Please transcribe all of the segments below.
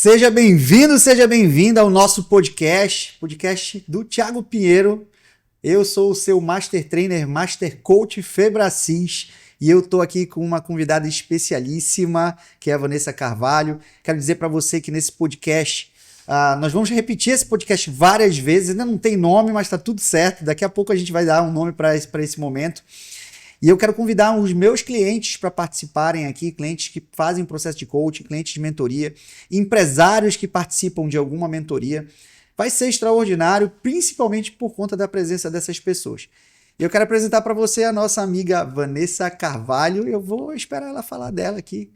Seja bem-vindo, seja bem-vinda ao nosso podcast do Thiago Pinheiro. Eu sou o seu Master Trainer, Master Coach Febracis e eu tô aqui com uma convidada especialíssima, que é a Vanessa Carvalho. Quero dizer para você que nesse podcast, nós vamos repetir esse podcast várias vezes, ainda não tem nome, mas tá tudo certo. Daqui a pouco a gente vai dar um nome para esse momento. E eu quero convidar os meus clientes para participarem aqui, clientes que fazem processo de coaching, clientes de mentoria, empresários que participam de alguma mentoria. Vai ser extraordinário, principalmente por conta da presença dessas pessoas. E eu quero apresentar para você a nossa amiga Vanessa Carvalho. Eu vou esperar ela falar dela aqui.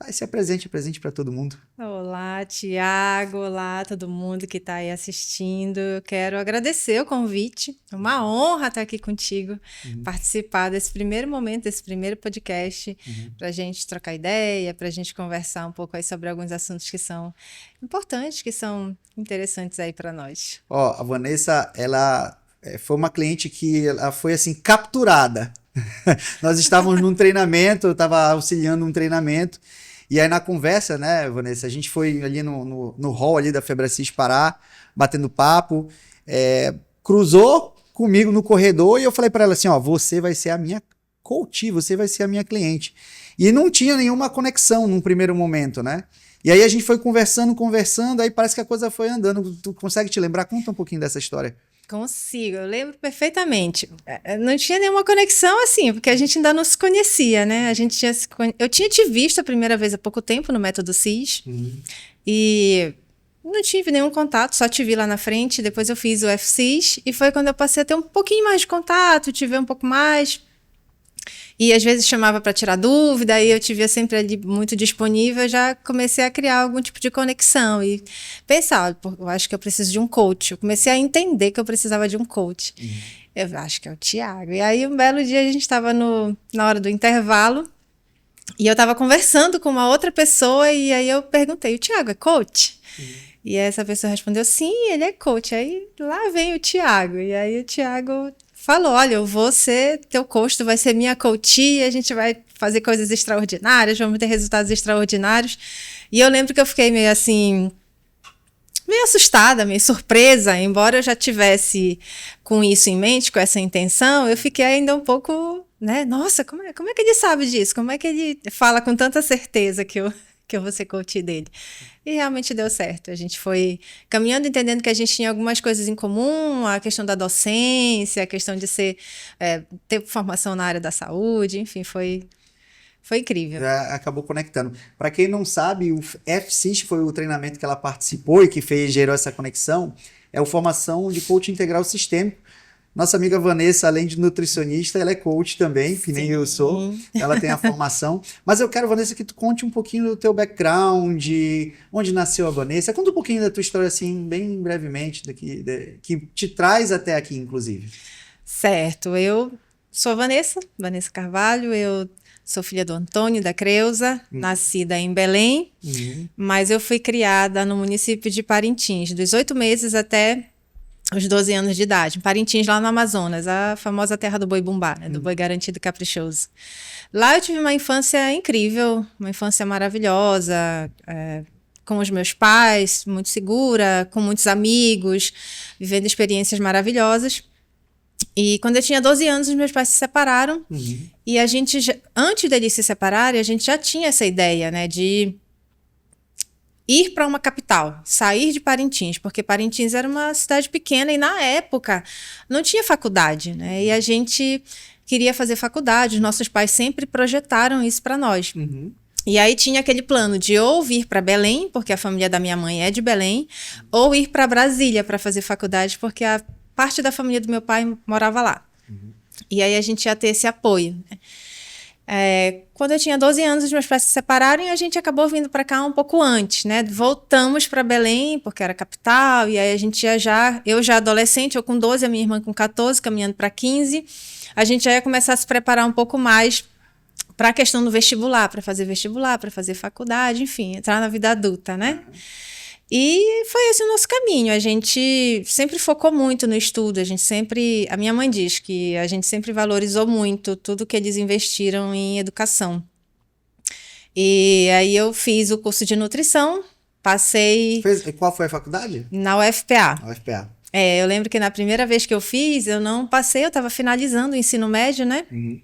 Vai ser presente para todo mundo. Olá, Thiago. Olá, todo mundo que está aí assistindo. Eu quero agradecer o convite. É uma honra estar aqui contigo, participar desse primeiro momento, desse primeiro podcast, para a gente trocar ideia, para a gente conversar um pouco aí sobre alguns assuntos que são importantes, que são interessantes aí para nós. A Vanessa, ela foi uma cliente que ela foi assim capturada. Nós estávamos num treinamento, eu estava auxiliando um treinamento. E aí na conversa, né, Vanessa, a gente foi ali no hall ali da Febracis Pará, batendo papo, cruzou comigo no corredor e eu falei para ela assim, você vai ser a minha coach, você vai ser a minha cliente. E não tinha nenhuma conexão num primeiro momento, né? E aí a gente foi conversando, aí parece que a coisa foi andando. Tu consegue te lembrar? Conta um pouquinho dessa história. Consigo, eu lembro perfeitamente. Não tinha nenhuma conexão assim, porque a gente ainda não se conhecia, né? Eu tinha te visto a primeira vez há pouco tempo no Método CIS e não tive nenhum contato, só te vi lá na frente. Depois eu fiz o FCIS e foi quando eu passei a ter um pouquinho mais de contato, te ver um pouco mais. E às vezes chamava para tirar dúvida, aí eu te via sempre ali muito disponível, já comecei a criar algum tipo de conexão e pensar, eu acho que eu preciso de um coach. Eu comecei a entender que eu precisava de um coach. Eu acho que é o Thiago. E aí um belo dia a gente estava na hora do intervalo e eu estava conversando com uma outra pessoa e aí eu perguntei, o Thiago é coach? E essa pessoa respondeu, sim, ele é coach. Aí lá vem o Thiago. E aí o Thiago falou, olha, eu vou ser teu coach, tu vai ser minha coach, a gente vai fazer coisas extraordinárias, vamos ter resultados extraordinários. E eu lembro que eu fiquei meio assim, meio assustada, meio surpresa, embora eu já tivesse com isso em mente, com essa intenção, eu fiquei ainda um pouco, né, nossa, como é que ele sabe disso? Como é que ele fala com tanta certeza que eu vou ser coach dele? E realmente deu certo. A gente foi caminhando, entendendo que a gente tinha algumas coisas em comum, a questão da docência, a questão de ter formação na área da saúde, enfim, foi incrível. Acabou conectando. Para quem não sabe, o FCIS foi o treinamento que ela participou e que gerou essa conexão, é a formação de coach integral sistêmico. Nossa amiga Vanessa, além de nutricionista, ela é coach também, que nem eu sou. Ela tem a formação. Mas eu quero, Vanessa, que tu conte um pouquinho do teu background, onde nasceu a Vanessa. Conta um pouquinho da tua história, assim, bem brevemente, que te traz até aqui, inclusive. Certo. Eu sou Vanessa Carvalho, eu sou filha do Antônio e da Creuza, nascida em Belém, mas eu fui criada no município de Parintins, dos 8 meses até os 12 anos de idade, em Parintins, lá no Amazonas, a famosa terra do boi bumbá, né, do boi garantido e caprichoso. Lá eu tive uma infância incrível, uma infância maravilhosa, com os meus pais, muito segura, com muitos amigos, vivendo experiências maravilhosas. E quando eu tinha 12 anos, os meus pais se separaram, e a gente, antes deles se separarem, a gente já tinha essa ideia, né, de ir para uma capital, sair de Parintins, porque Parintins era uma cidade pequena e na época não tinha faculdade, né? E a gente queria fazer faculdade, os nossos pais sempre projetaram isso para nós. E aí tinha aquele plano de ou vir para Belém, porque a família da minha mãe é de Belém, ou ir para Brasília para fazer faculdade, porque a parte da família do meu pai morava lá. E aí a gente ia ter esse apoio, né? Quando eu tinha 12 anos, os meus pais se separaram e a gente acabou vindo para cá um pouco antes, né? Voltamos para Belém, porque era capital, e aí a gente eu já adolescente, eu com 12, a minha irmã com 14, caminhando para 15, a gente já ia começar a se preparar um pouco mais para a questão do vestibular, para fazer faculdade, enfim, entrar na vida adulta, né? E foi esse o nosso caminho. A gente sempre focou muito no estudo, a minha mãe diz que a gente sempre valorizou muito tudo que eles investiram em educação. E aí eu fiz o curso de nutrição, Passei Qual foi a faculdade? na UFPA. A UFPA. Eu lembro que na primeira vez que eu fiz, eu não passei, eu estava finalizando o ensino médio, né? Uhum.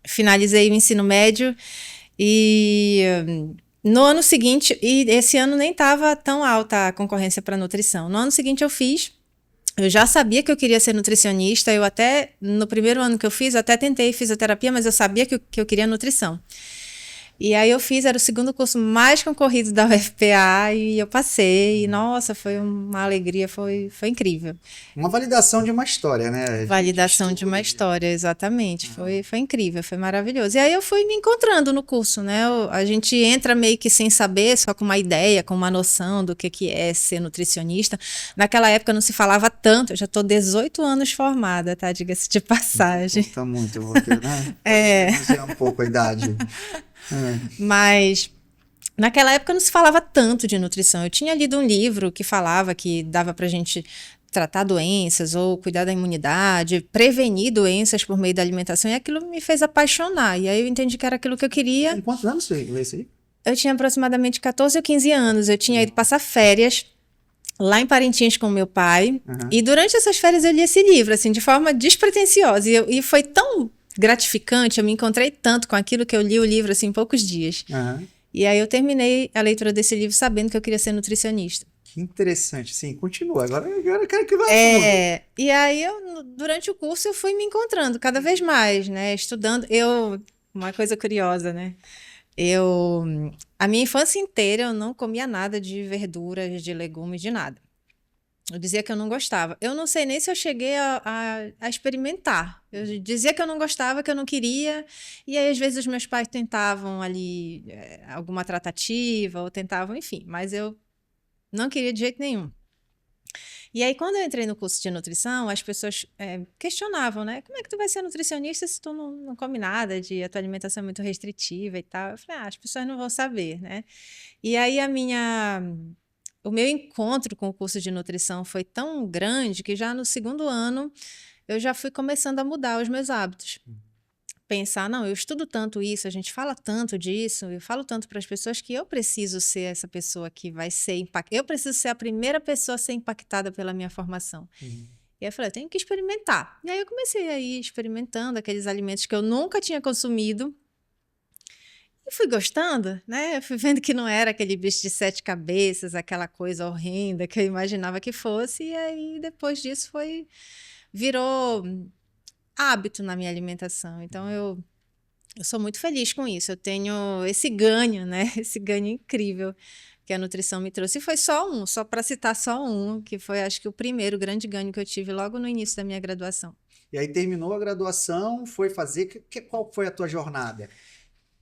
Finalizei o ensino médio e no ano seguinte, e esse ano nem estava tão alta a concorrência para nutrição. No ano seguinte eu já sabia que eu queria ser nutricionista, eu até, no primeiro ano que eu fiz, eu até tentei fisioterapia, mas eu sabia que eu queria nutrição. E aí eu fiz, era o segundo curso mais concorrido da UFPA e eu passei. E, nossa, foi uma alegria, foi incrível. Uma validação de uma história, né? Validação de uma história, exatamente. Foi incrível, foi maravilhoso. E aí eu fui me encontrando no curso, né? A gente entra meio que sem saber, só com uma ideia, com uma noção do que é ser nutricionista. Naquela época não se falava tanto, eu já estou 18 anos formada, tá? Diga-se de passagem. Conta muito, eu vou ter, né? Não sei um pouco a idade. Mas naquela época não se falava tanto de nutrição. Eu tinha lido um livro que falava que dava pra gente tratar doenças ou cuidar da imunidade, prevenir doenças por meio da alimentação, e aquilo me fez apaixonar. E aí eu entendi que era aquilo que eu queria. Em quantos anos você lê isso aí? Eu tinha aproximadamente 14 ou 15 anos. Eu tinha ido passar férias lá em Parintins com meu pai. E durante essas férias eu li esse livro, assim, de forma despretensiosa. E foi tão gratificante, eu me encontrei tanto com aquilo que eu li o livro assim, em poucos dias. E aí eu terminei a leitura desse livro sabendo que eu queria ser nutricionista. Que interessante, sim, continua. Agora eu quero que vá. E aí durante o curso eu fui me encontrando cada vez mais, né? Estudando. Uma coisa curiosa, né? A minha infância inteira eu não comia nada de verduras, de legumes, de nada. Eu dizia que eu não gostava. Eu não sei nem se eu cheguei a experimentar. Eu dizia que eu não gostava, que eu não queria. E aí, às vezes, os meus pais tentavam ali alguma tratativa, ou tentavam, enfim. Mas eu não queria de jeito nenhum. E aí, quando eu entrei no curso de nutrição, as pessoas questionavam, né? Como é que tu vai ser nutricionista se tu não come nada, a tua alimentação é muito restritiva e tal? Eu falei, as pessoas não vão saber, né? E aí, o meu encontro com o curso de nutrição foi tão grande que já no segundo ano eu já fui começando a mudar os meus hábitos. Pensar, não, eu estudo tanto isso, a gente fala tanto disso, eu falo tanto para as pessoas que eu preciso ser essa pessoa que vai ser impactada. Eu preciso ser a primeira pessoa a ser impactada pela minha formação. E aí eu falei, eu tenho que experimentar. E aí eu comecei a ir experimentando aqueles alimentos que eu nunca tinha consumido. E fui gostando, né? Eu fui vendo que não era aquele bicho de 7 cabeças, aquela coisa horrenda que eu imaginava que fosse. E aí, depois disso, virou hábito na minha alimentação. Então, eu sou muito feliz com isso. Eu tenho esse ganho, né? Esse ganho incrível que a nutrição me trouxe. E foi só para citar só um, que foi, acho que, o primeiro grande ganho que eu tive logo no início da minha graduação. E aí terminou a graduação, foi fazer... Qual foi a tua jornada?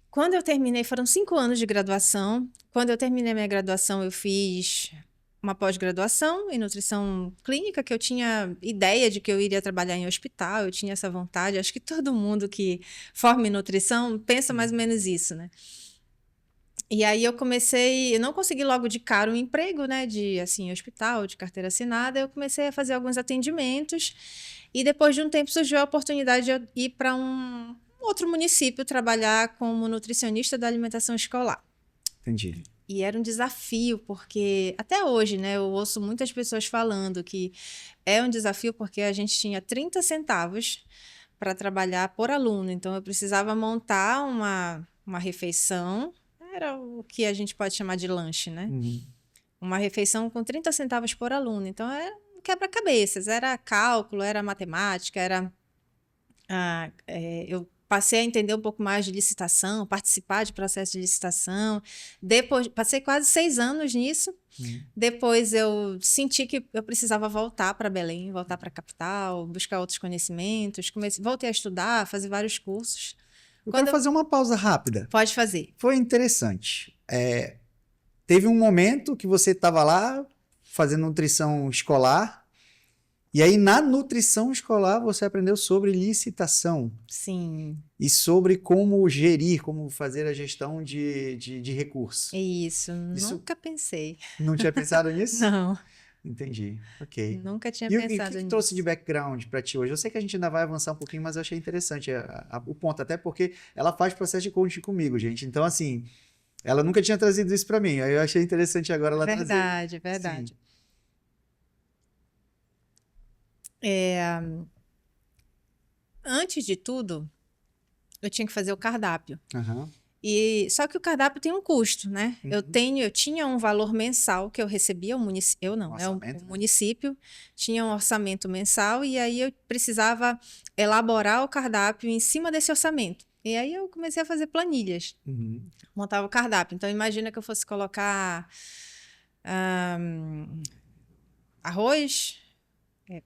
Quando eu terminei, foram 5 anos de graduação. Quando eu terminei minha graduação, eu fiz uma pós-graduação em nutrição clínica, que eu tinha ideia de que eu iria trabalhar em hospital, eu tinha essa vontade. Acho que todo mundo que forma em nutrição pensa mais ou menos isso, né? E aí eu não consegui logo de cara um emprego, né, de assim, hospital, de carteira assinada. Eu comecei a fazer alguns atendimentos e depois de um tempo surgiu a oportunidade de eu ir para um outro município trabalhar como nutricionista da alimentação escolar. Entendi. E era um desafio, porque até hoje, né, eu ouço muitas pessoas falando que é um desafio porque a gente tinha 30 centavos para trabalhar por aluno. Então, eu precisava montar uma refeição, era o que a gente pode chamar de lanche, né? Uma refeição com 30 centavos por aluno. Então, era um quebra-cabeças, era cálculo, era matemática, eu passei a entender um pouco mais de licitação, participar de processo de licitação. Depois, passei quase 6 anos nisso. Depois eu senti que eu precisava voltar para Belém, voltar para a capital, buscar outros conhecimentos. Voltei a estudar, fazer vários cursos. Eu quero fazer uma pausa rápida. Pode fazer. Foi interessante. Teve um momento que você estava lá fazendo nutrição escolar. E aí, na nutrição escolar, você aprendeu sobre licitação. Sim. E sobre como gerir, como fazer a gestão de recursos. Isso, nunca pensei. Não tinha pensado nisso? Não. Entendi, ok. Nunca tinha pensado nisso. E o que trouxe de background para ti hoje? Eu sei que a gente ainda vai avançar um pouquinho, mas eu achei interessante o ponto, até porque ela faz processo de coaching comigo, gente. Então, assim, Ela nunca tinha trazido isso para mim, aí eu achei interessante agora ela trazer. Verdade, verdade. Sim. Antes de tudo, eu tinha que fazer o cardápio. Aham. Só que o cardápio tem um custo, né? Uhum. Eu tinha um valor mensal que eu recebia, eu não, né? Orçamento, O né? município tinha um orçamento mensal e aí eu precisava elaborar o cardápio em cima desse orçamento. E aí eu comecei a fazer planilhas, Uhum. montava o cardápio. Então imagina que eu fosse colocar arroz,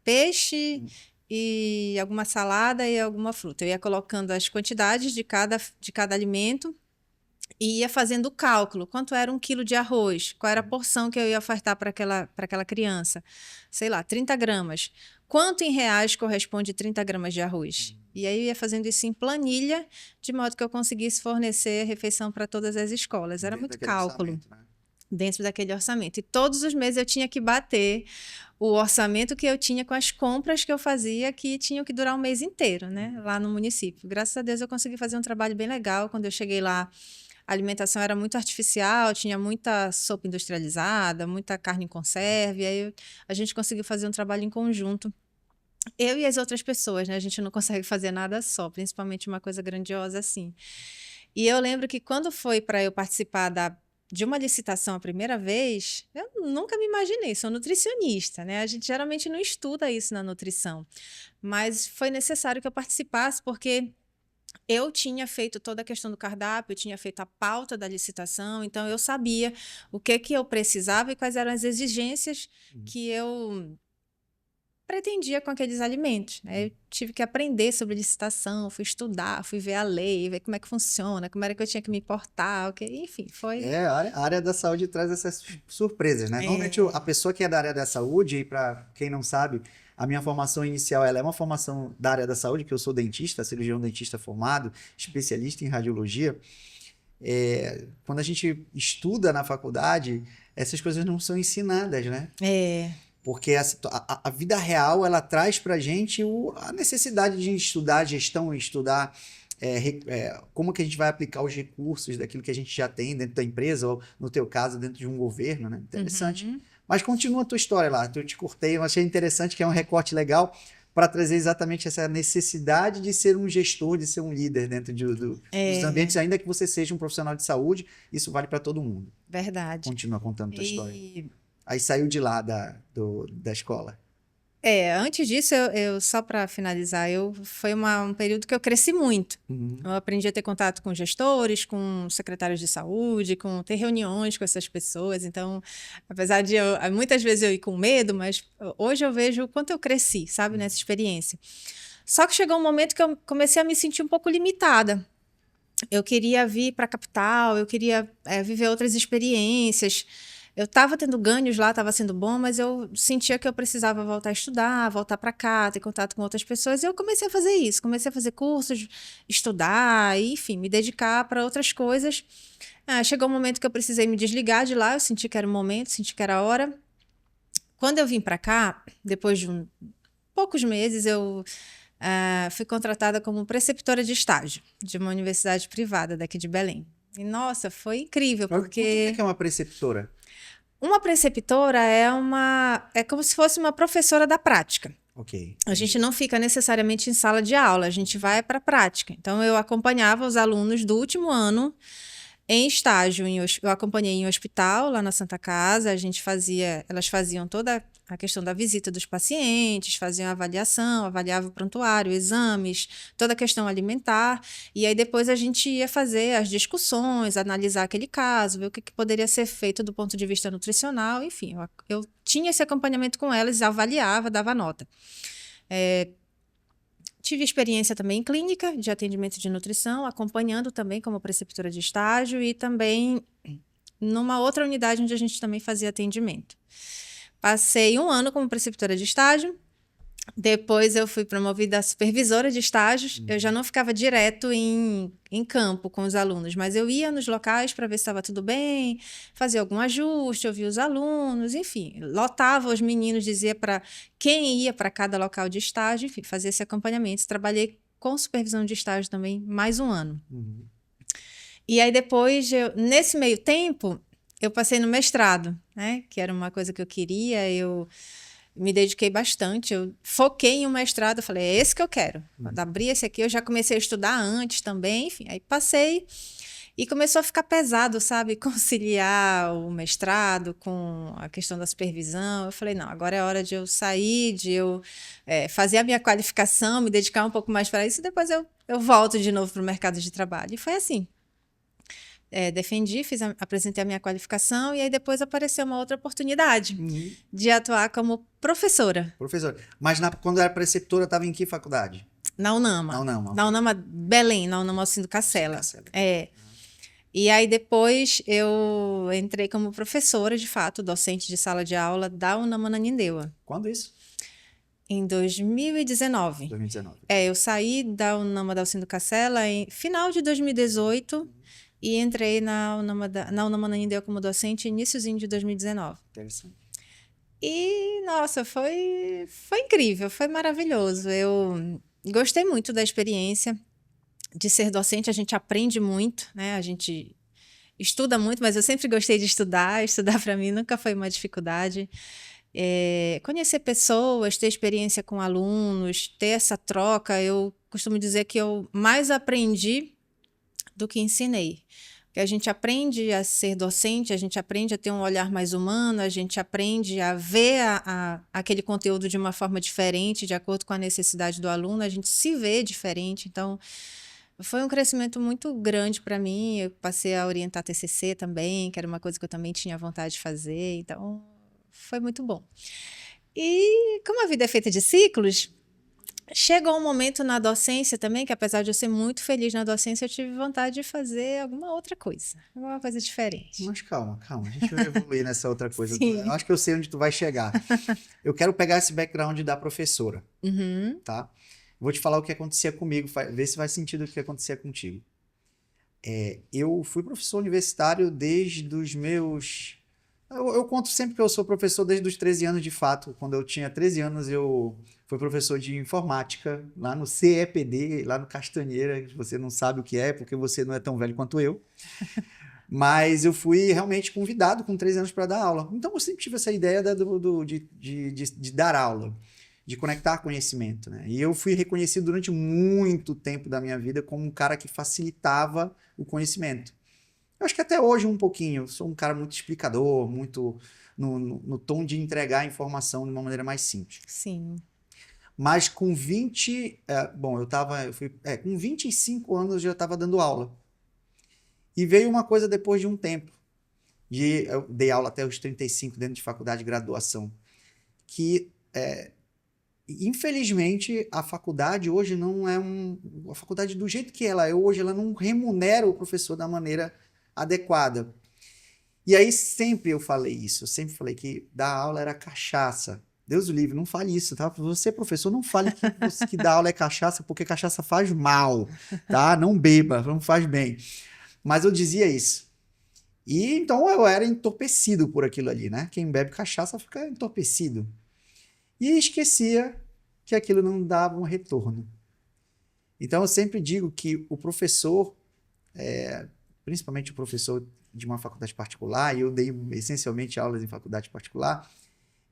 peixe e alguma salada e alguma fruta. Eu ia colocando as quantidades de cada alimento e ia fazendo o cálculo. Quanto era 1 quilo de arroz? Qual era a porção que eu ia ofertar para aquela criança? Sei lá, 30 gramas. Quanto em reais corresponde 30 gramas de arroz? E aí eu ia fazendo isso em planilha, de modo que eu conseguisse fornecer a refeição para todas as escolas. Era Dentro muito daquele cálculo orçamento, né? dentro daquele orçamento. E todos os meses eu tinha que bater o orçamento que eu tinha com as compras que eu fazia, que tinham que durar um mês inteiro, né? Lá no município. Graças a Deus eu consegui fazer um trabalho bem legal. Quando eu cheguei lá, a alimentação era muito artificial, tinha muita sopa industrializada, muita carne em conserva, e aí a gente conseguiu fazer um trabalho em conjunto. Eu e as outras pessoas, né? A gente não consegue fazer nada só, principalmente uma coisa grandiosa assim. E eu lembro que quando foi para eu participar de uma licitação a primeira vez, eu nunca me imaginei, sou nutricionista, né? A gente geralmente não estuda isso na nutrição, mas foi necessário que eu participasse porque eu tinha feito toda a questão do cardápio, eu tinha feito a pauta da licitação, então eu sabia o que eu precisava e quais eram as exigências que eu pretendia com aqueles alimentos, né? Eu tive que aprender sobre licitação, fui estudar, fui ver a lei, ver como é que funciona, como era que eu tinha que me portar, enfim, foi... A área da saúde traz essas surpresas, né? Normalmente a É, pessoa que é da área da saúde, e para quem não sabe, a minha formação inicial ela é uma formação da área da saúde, que eu sou dentista, cirurgião dentista formado, especialista em radiologia. Quando a gente estuda na faculdade, essas coisas não são ensinadas, né? é, Porque a vida real, ela traz para a gente a necessidade de estudar gestão, estudar como que a gente vai aplicar os recursos daquilo que a gente já tem dentro da empresa, ou no teu caso, dentro de um governo, né? Interessante. uhum, Mas continua a tua história lá, eu te cortei, eu achei interessante que é um recorte legal para trazer exatamente essa necessidade de ser um gestor, de ser um líder dentro dos ambientes, é, ainda que você seja um profissional de saúde, isso vale para todo mundo. verdade. Continua contando tua história. E Aí saiu de lá da escola. antes disso, só para finalizar, foi um período que eu cresci muito. Uhum. Eu aprendi a ter contato com gestores, com secretários de saúde, ter reuniões com essas pessoas. Então, apesar de muitas vezes eu ir com medo, mas hoje eu vejo o quanto eu cresci, sabe, nessa experiência. Só que chegou um momento que eu comecei a me sentir um pouco limitada. Eu queria vir para a capital, eu queria viver outras experiências. Eu estava tendo ganhos lá, estava sendo bom, mas eu sentia que eu precisava voltar a estudar, voltar para cá, ter contato com outras pessoas. E eu comecei a fazer isso, comecei a fazer cursos, estudar, e, enfim, me dedicar para outras coisas. Chegou um momento que eu precisei me desligar de lá, eu senti que era o momento, senti que era a hora. Quando eu vim para cá, depois de poucos meses, eu fui contratada como preceptora de estágio de uma universidade privada daqui de Belém. E, nossa, foi incrível, Conta o que porque é uma preceptora. uma preceptora é como se fosse uma professora da prática. Ok, A gente entendi. não fica necessariamente em sala de aula, a gente vai para a prática. Então, eu acompanhava os alunos do último ano em estágio. Eu acompanhei em hospital, lá na Santa Casa, elas faziam toda a questão da visita dos pacientes, faziam a avaliação, avaliavam o prontuário, exames, toda a questão alimentar, e aí depois a gente ia fazer as discussões, analisar aquele caso, ver o que poderia ser feito do ponto de vista nutricional, enfim, eu tinha esse acompanhamento com elas, avaliava, dava nota. Tive experiência também em clínica de atendimento de nutrição, acompanhando também como preceptora de estágio e também numa outra unidade onde a gente também fazia atendimento. Passei 1 ano como preceptora de estágio, depois eu fui promovida a supervisora de estágios. Eu já não ficava direto em campo com os alunos, mas eu ia nos locais para ver se estava tudo bem, fazia algum ajuste, ouvia os alunos, enfim, lotava os meninos, dizia para quem ia para cada local de estágio, enfim, fazia esse acompanhamento. Trabalhei com supervisão de estágio também mais 1 ano. Uhum. E aí depois, nesse meio tempo, eu passei no mestrado, né? Que era uma coisa que eu queria, eu me dediquei bastante, eu foquei em um mestrado, eu falei, é esse que eu quero. Quando abri esse aqui, eu já comecei a estudar antes também, enfim, aí passei e começou a ficar pesado, sabe? Conciliar o mestrado com a questão da supervisão. Eu falei, não, agora é hora de eu sair, de eu fazer a minha qualificação, me dedicar um pouco mais para isso, e depois eu volto de novo para o mercado de trabalho. E foi assim. Defendi, apresentei a minha qualificação e aí depois apareceu uma outra oportunidade de atuar como professora. Professor, mas quando era preceptora, estava em que faculdade? Na UNAMA. Na UNAMA. Na UNAMA Belém, na UNAMA Alcindo Cacela. E aí depois eu entrei como professora, de fato, docente de sala de aula da UNAMA Ananindeua. Quando isso? Em 2019. 2019. Eu saí da UNAMA da Alcindo Cacela em final de 2018 e entrei na UNAMA Ananindeua como docente iníciozinho de 2019. Interessante. E, nossa, foi incrível, foi maravilhoso. Eu gostei muito da experiência de ser docente, a gente aprende muito, né? A gente estuda muito, mas eu sempre gostei de estudar. Estudar para mim nunca foi uma dificuldade. Conhecer pessoas, ter experiência com alunos, ter essa troca, eu costumo dizer que eu mais aprendi do que ensinei. Porque a gente aprende a ser docente, a gente aprende a ter um olhar mais humano, a gente aprende a ver aquele conteúdo de uma forma diferente, de acordo com a necessidade do aluno, a gente se vê diferente. Então, foi um crescimento muito grande para mim. Eu passei a orientar TCC também, que era uma coisa que eu também tinha vontade de fazer. Então, foi muito bom. E como a vida é feita de ciclos, chegou um momento na docência também, que apesar de eu ser muito feliz na docência, eu tive vontade de fazer alguma outra coisa, alguma coisa diferente. Mas calma, a gente vai evoluir nessa outra coisa. Sim. Eu acho que eu sei onde tu vai chegar. Eu quero pegar esse background da professora, tá? Vou te falar o que acontecia comigo, ver se faz sentido o que acontecia contigo. Eu fui professor universitário desde os meus... Eu conto sempre que eu sou professor desde os 13 anos, de fato. Quando eu tinha 13 anos, eu fui professor de informática lá no CEPD, lá no Castanheira, que você não sabe o que é, porque você não é tão velho quanto eu. Mas eu fui realmente convidado com 13 anos para dar aula. Então, eu sempre tive essa ideia de dar aula, de conectar conhecimento, né? E eu fui reconhecido durante muito tempo da minha vida como um cara que facilitava o conhecimento. Eu acho que até hoje um pouquinho. Eu sou um cara muito explicador, muito no tom de entregar a informação de uma maneira mais simples. Sim. Mas com 25 anos eu já estava dando aula. E veio uma coisa depois de um tempo. Eu dei aula até os 35 dentro de faculdade de graduação. Que, infelizmente, a faculdade hoje não é a faculdade do jeito que ela é hoje, ela não remunera o professor da maneira adequada. E aí sempre eu falei isso, eu sempre falei que dar aula era cachaça. Deus o livre, não fale isso, tá? Você, professor, não fale que dar aula é cachaça, porque cachaça faz mal, tá? Não beba, não faz bem. Mas eu dizia isso. E então eu era entorpecido por aquilo ali, né? Quem bebe cachaça fica entorpecido. E esquecia que aquilo não dava um retorno. Então eu sempre digo que o professor... principalmente o professor de uma faculdade particular, e eu dei essencialmente aulas em faculdade particular,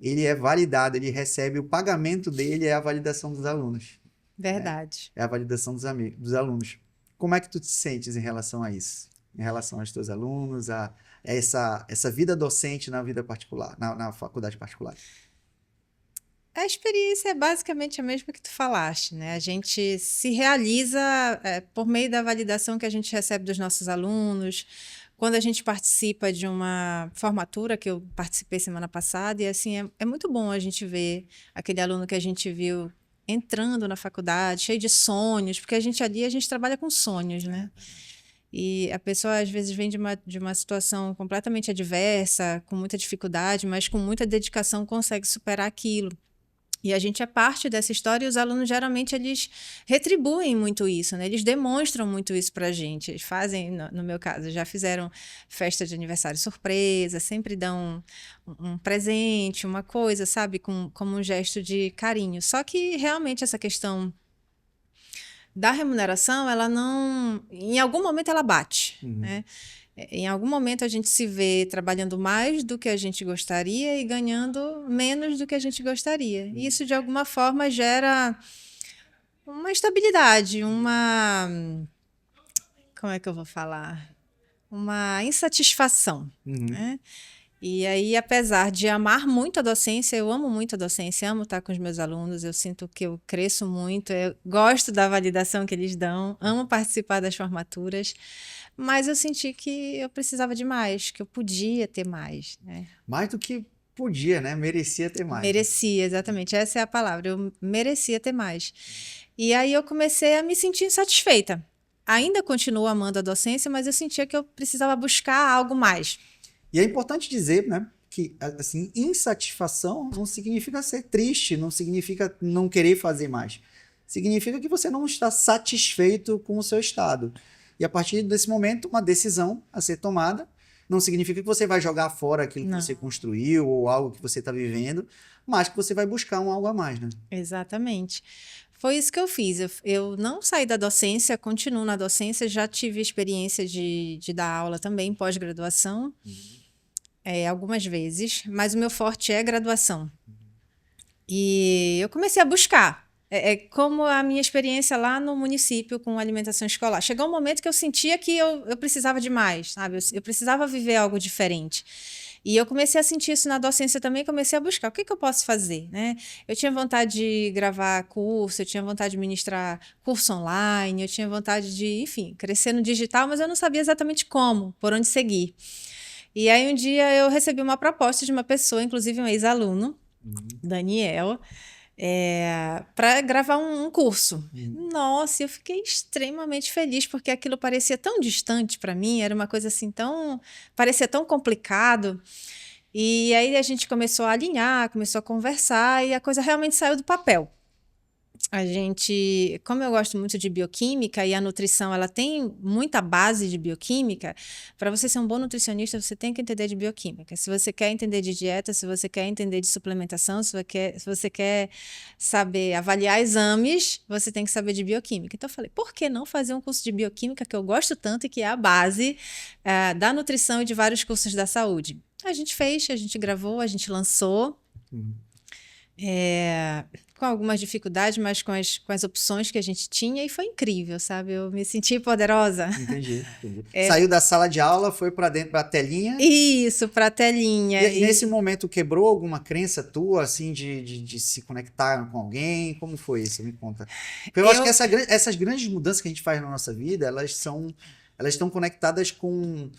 ele é validado, ele recebe o pagamento dele, é a validação dos alunos. Verdade. É a validação dos alunos. Como é que tu te sentes em relação a isso? Em relação aos teus alunos, a essa vida docente na vida particular, na faculdade particular? A experiência é basicamente a mesma que tu falaste, né? A gente se realiza por meio da validação que a gente recebe dos nossos alunos, quando a gente participa de uma formatura, que eu participei semana passada, e assim, é muito bom a gente ver aquele aluno que a gente viu entrando na faculdade, cheio de sonhos, porque a gente trabalha com sonhos, né? E a pessoa, às vezes, vem de uma situação completamente adversa, com muita dificuldade, mas com muita dedicação consegue superar aquilo. E a gente é parte dessa história e os alunos, geralmente, eles retribuem muito isso, né? Eles demonstram muito isso para a gente. Eles fazem, no meu caso, já fizeram festa de aniversário surpresa, sempre dão um presente, uma coisa, sabe? Como um gesto de carinho. Só que, realmente, essa questão da remuneração, ela não... Em algum momento ela bate, né? Em algum momento a gente se vê trabalhando mais do que a gente gostaria e ganhando menos do que a gente gostaria. E isso, de alguma forma, gera uma estabilidade, como é que eu vou falar? Uma insatisfação, né? E aí, apesar de amar muito a docência, eu amo muito a docência, amo estar com os meus alunos, eu sinto que eu cresço muito, eu gosto da validação que eles dão, amo participar das formaturas, mas eu senti que eu precisava de mais, que eu podia ter mais, né? Mais do que podia, né? Merecia ter mais. Merecia, exatamente, essa é a palavra, eu merecia ter mais. E aí eu comecei a me sentir insatisfeita. Ainda continuo amando a docência, mas eu sentia que eu precisava buscar algo mais. E é importante dizer, né, que assim, insatisfação não significa ser triste, não significa não querer fazer mais. Significa que você não está satisfeito com o seu estado. E a partir desse momento, uma decisão a ser tomada. Não significa que você vai jogar fora aquilo que você construiu ou algo que você está vivendo, mas que você vai buscar algo a mais, né? Exatamente. Foi isso que eu fiz. Eu não saí da docência, continuo na docência, já tive experiência de dar aula também, pós-graduação, algumas vezes, mas o meu forte é graduação. E eu comecei a buscar. Como a minha experiência lá no município com alimentação escolar. Chegou um momento que eu sentia que eu precisava de mais, sabe? Eu precisava viver algo diferente. E eu comecei a sentir isso na docência também, comecei a buscar o que eu posso fazer, né? Eu tinha vontade de gravar curso, eu tinha vontade de ministrar curso online, eu tinha vontade de, enfim, crescer no digital, mas eu não sabia exatamente como, por onde seguir. E aí um dia eu recebi uma proposta de uma pessoa, inclusive um ex-aluno, Daniel, para gravar um curso. Nossa, eu fiquei extremamente feliz, porque aquilo parecia tão distante para mim, era uma coisa assim parecia tão complicado. E aí a gente começou a alinhar, começou a conversar e a coisa realmente saiu do papel. Como eu gosto muito de bioquímica e a nutrição, ela tem muita base de bioquímica, para você ser um bom nutricionista, você tem que entender de bioquímica. Se você quer entender de dieta, se você quer entender de suplementação, se você quer saber avaliar exames, você tem que saber de bioquímica. Então eu falei, por que não fazer um curso de bioquímica que eu gosto tanto e que é a base da nutrição e de vários cursos da saúde? A gente fez, a gente gravou, a gente lançou. Com algumas dificuldades, mas com as opções que a gente tinha, e foi incrível, sabe? Eu me senti poderosa. Entendi. Saiu da sala de aula, foi para dentro, para a telinha. Isso, para a telinha. E nesse momento quebrou alguma crença tua, assim, de se conectar com alguém? Como foi isso? Me conta. Porque eu acho que essas grandes mudanças que a gente faz na nossa vida, elas estão conectadas com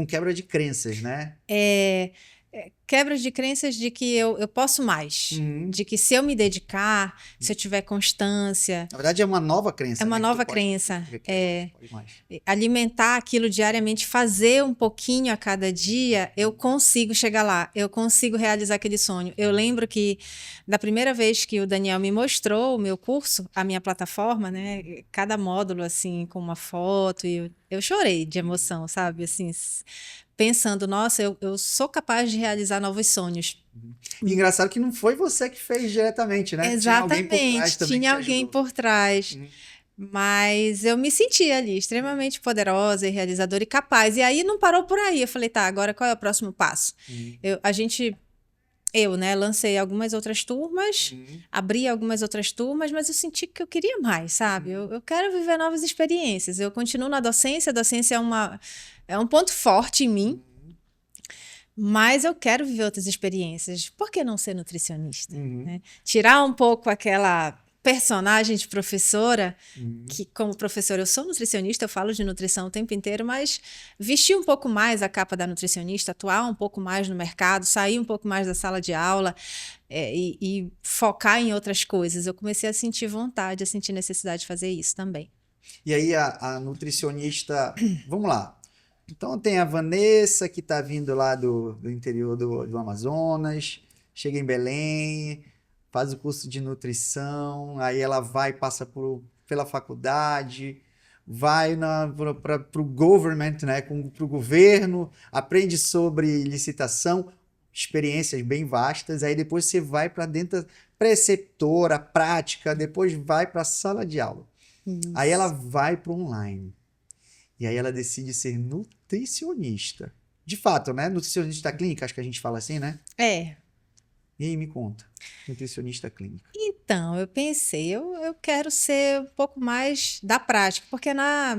quebra de crenças, né? Quebra de crenças de que eu posso mais, de que se eu me dedicar, se eu tiver constância... Na verdade, é uma nova crença. É uma nova crença. Alimentar aquilo diariamente, fazer um pouquinho a cada dia, eu consigo chegar lá, eu consigo realizar aquele sonho. Eu lembro que da primeira vez que o Daniel me mostrou o meu curso, a minha plataforma, né, cada módulo assim com uma foto, e eu chorei de emoção, sabe? Assim, pensando, nossa, eu sou capaz de realizar novos sonhos. E engraçado que não foi você que fez diretamente, né? Exatamente, tinha alguém por trás. Mas eu me senti ali extremamente poderosa e realizadora e capaz. E aí não parou por aí. Eu falei, tá, agora qual é o próximo passo? Eu, né, lancei algumas outras turmas, abri algumas outras turmas, mas eu senti que eu queria mais, sabe? Eu quero viver novas experiências. Eu continuo na docência, a docência é um ponto forte em mim, mas eu quero viver outras experiências. Por que não ser nutricionista? Né? Tirar um pouco aquela personagem de professora, que como professora eu sou nutricionista, eu falo de nutrição o tempo inteiro, mas vestir um pouco mais a capa da nutricionista, atuar um pouco mais no mercado, sair um pouco mais da sala de aula e focar em outras coisas. Eu comecei a sentir vontade, a sentir necessidade de fazer isso também. E aí a nutricionista, vamos lá. Então tem a Vanessa, que está vindo lá do interior do Amazonas, chega em Belém, faz o curso de nutrição, aí ela passa pela faculdade, vai para o government, né, para o governo, aprende sobre licitação, experiências bem vastas, aí depois você vai para dentro da preceptora, prática, depois vai para a sala de aula. Aí ela vai pro online. E aí ela decide ser nutricionista. De fato, né? Nutricionista clínica, acho que a gente fala assim, né? É. E aí, me conta. Nutricionista clínica. Então, eu pensei, eu quero ser um pouco mais da prática, porque na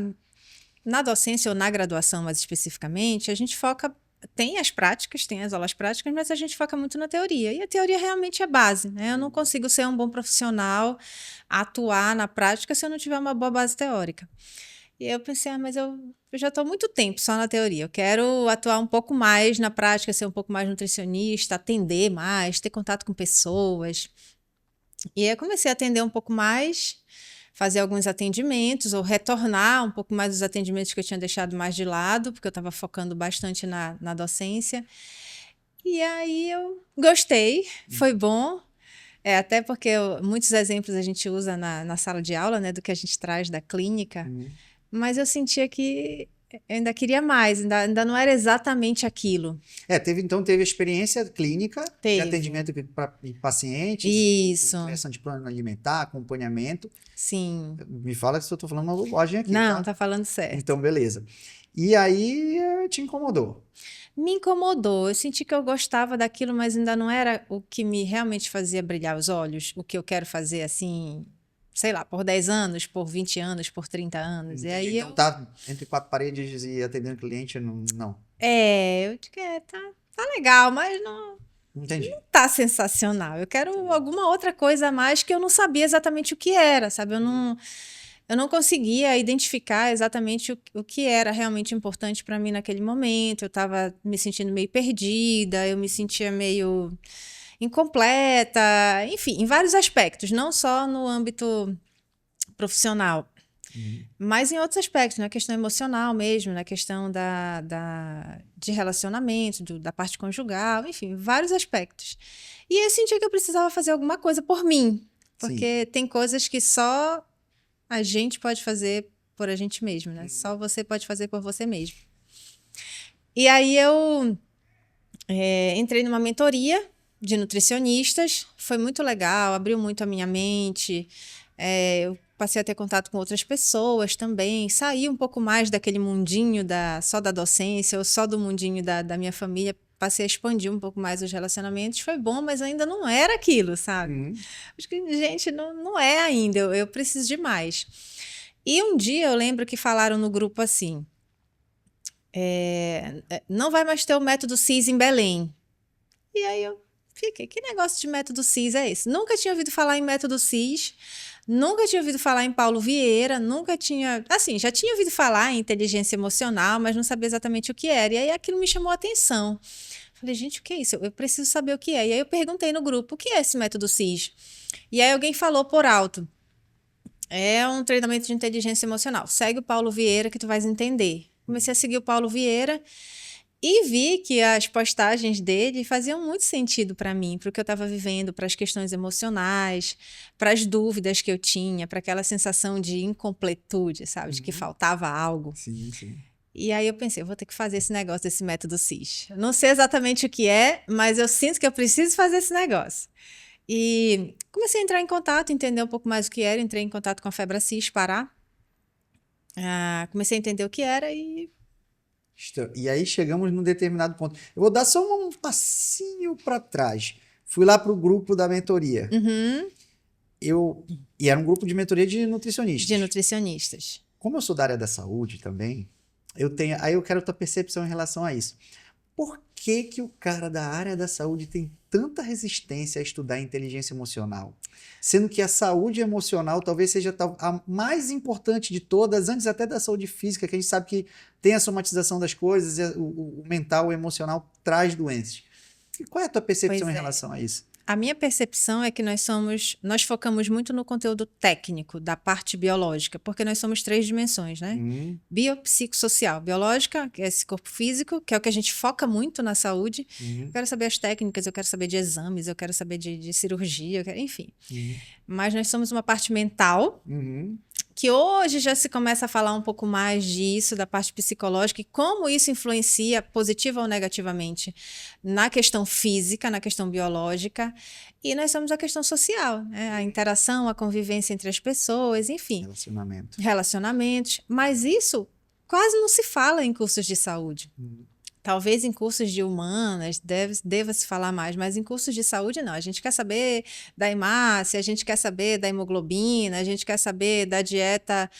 docência ou na graduação, mais especificamente, a gente foca. Tem as práticas, tem as aulas práticas, mas a gente foca muito na teoria. E a teoria realmente é base, né? Eu não consigo ser um bom profissional, atuar na prática se eu não tiver uma boa base teórica. E eu pensei, mas eu já estou há muito tempo só na teoria. Eu quero atuar um pouco mais na prática, ser um pouco mais nutricionista, atender mais, ter contato com pessoas. E aí eu comecei a atender um pouco mais, fazer alguns atendimentos, ou retornar um pouco mais dos atendimentos que eu tinha deixado mais de lado, porque eu estava focando bastante na docência. E aí eu gostei, foi bom. Até porque muitos exemplos a gente usa na sala de aula, né, do que a gente traz da clínica. Mas eu sentia que eu ainda queria mais, ainda não era exatamente aquilo. Teve experiência clínica de Teve. atendimento para pacientes, Isso. criação de plano alimentar, acompanhamento. Sim. Me fala se eu estou falando uma bobagem aqui. Não, tá falando certo. Então, beleza. E aí, te incomodou? Me incomodou. Eu senti que eu gostava daquilo, mas ainda não era o que me realmente fazia brilhar os olhos, o que eu quero fazer assim, sei lá, por 10 anos, por 20 anos, por 30 anos. Entendi. E aí então tá entre quatro paredes e atendendo cliente, não. eu digo, tá legal, mas não Entendi. tá sensacional. Eu quero alguma outra coisa a mais que eu não sabia exatamente o que era, sabe? Eu não conseguia identificar exatamente o que era realmente importante para mim naquele momento. Eu estava me sentindo meio perdida, eu me sentia meio incompleta, enfim, em vários aspectos, não só no âmbito profissional, mas em outros aspectos, na questão emocional mesmo, na questão de relacionamento, da parte conjugal, enfim, vários aspectos. E eu sentia que eu precisava fazer alguma coisa por mim, porque tem coisas que só a gente pode fazer por a gente mesmo, né? Só você pode fazer por você mesmo. E aí eu entrei numa mentoria de nutricionistas, foi muito legal, abriu muito a minha mente, eu passei a ter contato com outras pessoas também, saí um pouco mais daquele mundinho só da docência ou só do mundinho da minha família, passei a expandir um pouco mais os relacionamentos, foi bom, mas ainda não era aquilo, sabe? Acho que, gente, não é ainda, eu preciso de mais. E um dia eu lembro que falaram no grupo assim, não vai mais ter o método CIS em Belém. E aí eu fiquei, que negócio de método CIS é esse? Nunca tinha ouvido falar em método CIS, nunca tinha ouvido falar em Paulo Vieira, nunca tinha... Assim, já tinha ouvido falar em inteligência emocional, mas não sabia exatamente o que era. E aí aquilo me chamou a atenção. Falei, gente, o que é isso? Eu preciso saber o que é. E aí eu perguntei no grupo, o que é esse método CIS? E aí alguém falou por alto, é um treinamento de inteligência emocional. Segue o Paulo Vieira que tu vais entender. Comecei a seguir o Paulo Vieira e vi que as postagens dele faziam muito sentido para mim, para o que eu estava vivendo, para as questões emocionais, para as dúvidas que eu tinha, para aquela sensação de incompletude, sabe? De que faltava algo. Sim, sim. E aí eu pensei, eu vou ter que fazer esse negócio desse método CIS. Eu não sei exatamente o que é, mas eu sinto que eu preciso fazer esse negócio. E comecei a entrar em contato, entender um pouco mais o que era, entrei em contato com a FebraCIS Pará. Comecei a entender o que era e aí chegamos num determinado ponto. Eu vou dar só um passinho para trás. Fui lá para o grupo da mentoria. E era um grupo de mentoria de nutricionistas. De nutricionistas. Como eu sou da área da saúde também, aí eu quero a tua percepção em relação a isso. Por que o cara da área da saúde tem tanta resistência a estudar inteligência emocional? Sendo que a saúde emocional talvez seja a mais importante de todas, antes até da saúde física, que a gente sabe que tem a somatização das coisas, o mental, o emocional traz doenças. E qual é a tua percepção em relação a isso? A minha percepção é que nós focamos muito no conteúdo técnico, da parte biológica, porque nós somos 3 dimensões, né? Biopsicossocial. Biológica, que é esse corpo físico, que é o que a gente foca muito na saúde. Eu quero saber as técnicas, eu quero saber de exames, eu quero saber de cirurgia, enfim. Mas nós somos uma parte mental, que hoje já se começa a falar um pouco mais disso, da parte psicológica, e como isso influencia, positiva ou negativamente, na questão física, na questão biológica, e nós temos a questão social, né? A interação, a convivência entre as pessoas, enfim. Relacionamentos. Mas isso quase não se fala em cursos de saúde. Talvez em cursos de humanas deva se falar mais, mas em cursos de saúde não. A gente quer saber da hemácia, a gente quer saber da hemoglobina, a gente quer saber da dieta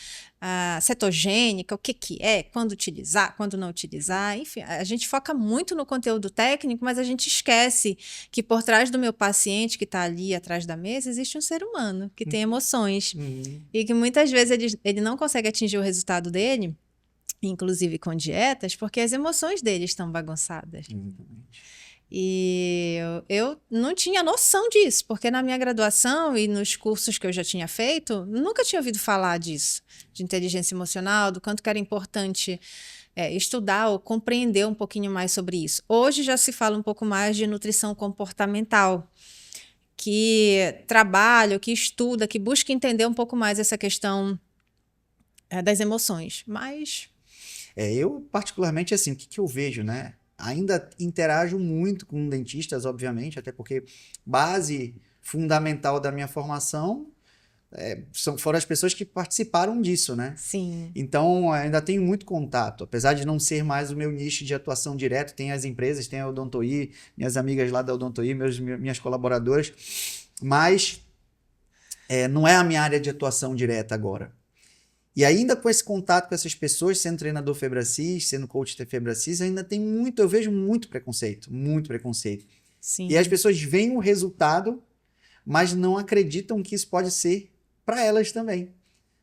cetogênica, o que é, quando utilizar, quando não utilizar. Enfim, a gente foca muito no conteúdo técnico, mas a gente esquece que por trás do meu paciente que está ali atrás da mesa existe um ser humano que tem emoções e que muitas vezes ele não consegue atingir o resultado dele, inclusive com dietas, porque as emoções dele estão bagunçadas. E eu não tinha noção disso, porque na minha graduação e nos cursos que eu já tinha feito, nunca tinha ouvido falar disso, de inteligência emocional, do quanto que era importante estudar ou compreender um pouquinho mais sobre isso. Hoje já se fala um pouco mais de nutrição comportamental, que trabalha, que estuda, que busca entender um pouco mais essa questão das emoções, mas... Eu, particularmente, assim, o que eu vejo, né? Ainda interajo muito com dentistas, obviamente, até porque base fundamental da minha formação foram as pessoas que participaram disso, né? Sim. Então, ainda tenho muito contato, apesar de não ser mais o meu nicho de atuação direto, tem as empresas, tem a Odontoí, minhas amigas lá da Odontoí, minhas colaboradoras, mas não é a minha área de atuação direta agora. E ainda com esse contato com essas pessoas, sendo treinador Febracis, sendo coach de Febracis, ainda tem muito, eu vejo muito preconceito. Sim. E as pessoas veem o resultado, mas não acreditam que isso pode ser para elas também.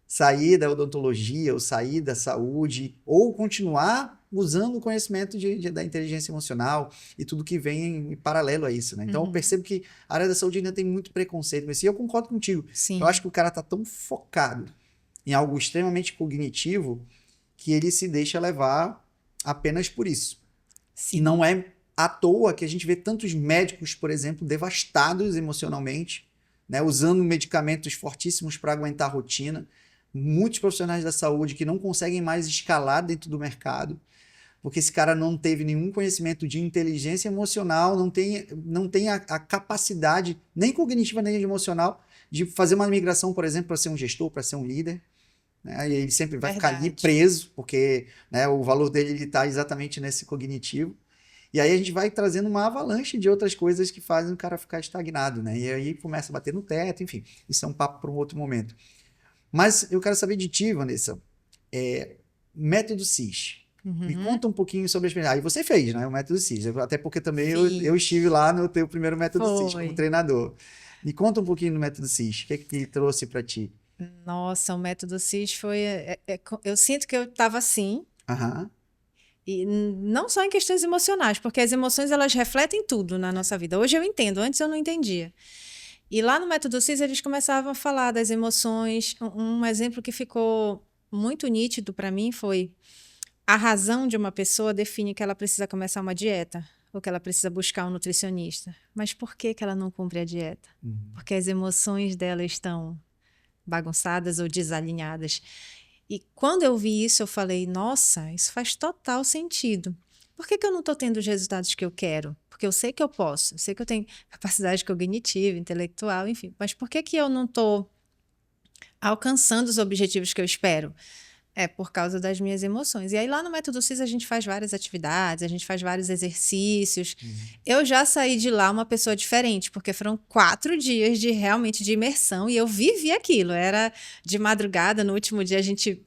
Sair da odontologia, ou sair da saúde, ou continuar usando o conhecimento da inteligência emocional e tudo que vem em paralelo a isso, né? Então eu percebo que a área da saúde ainda tem muito preconceito. Mas eu concordo contigo. Sim. Eu acho que o cara tá tão focado em algo extremamente cognitivo, que ele se deixa levar apenas por isso. Sim. E não é à toa que a gente vê tantos médicos, por exemplo, devastados emocionalmente, né, usando medicamentos fortíssimos para aguentar a rotina. Muitos profissionais da saúde que não conseguem mais escalar dentro do mercado, porque esse cara não teve nenhum conhecimento de inteligência emocional, não tem a capacidade, nem cognitiva nem emocional, de fazer uma migração, por exemplo, para ser um gestor, para ser um líder. Né? E ele sempre vai ficar ali preso, porque, né, o valor dele está exatamente nesse cognitivo. E aí a gente vai trazendo uma avalanche de outras coisas que fazem o cara ficar estagnado, né? E aí começa a bater no teto, enfim. Isso é um papo para um outro momento. Mas eu quero saber de ti, Vanessa, método CIS. Me conta um pouquinho sobre a experiência. Aí você fez, né, o método CIS. Até porque também eu estive lá no teu primeiro método CIS como treinador. Me conta um pouquinho do método CIS. O que é que trouxe para ti? Nossa, o método CIS foi... eu sinto que eu estava assim. E não só em questões emocionais, porque as emoções elas refletem tudo na nossa vida. Hoje eu entendo, antes eu não entendia. E lá no método CIS eles começavam a falar das emoções. Um exemplo que ficou muito nítido para mim foi: a razão de uma pessoa define que ela precisa começar uma dieta ou que ela precisa buscar um nutricionista. Mas por que ela não cumpre a dieta? Porque as emoções dela estão bagunçadas ou desalinhadas. E quando eu vi isso, eu falei, nossa, isso faz total sentido. Por que eu não estou tendo os resultados que eu quero? Porque eu sei que eu posso, eu sei que eu tenho capacidade cognitiva, intelectual, enfim. Mas por que eu não estou alcançando os objetivos que eu espero? É por causa das minhas emoções. E aí lá no Método CIS a gente faz várias atividades, a gente faz vários exercícios. Eu já saí de lá uma pessoa diferente, porque foram 4 dias realmente de imersão e eu vivi aquilo. Era de madrugada, no último dia a gente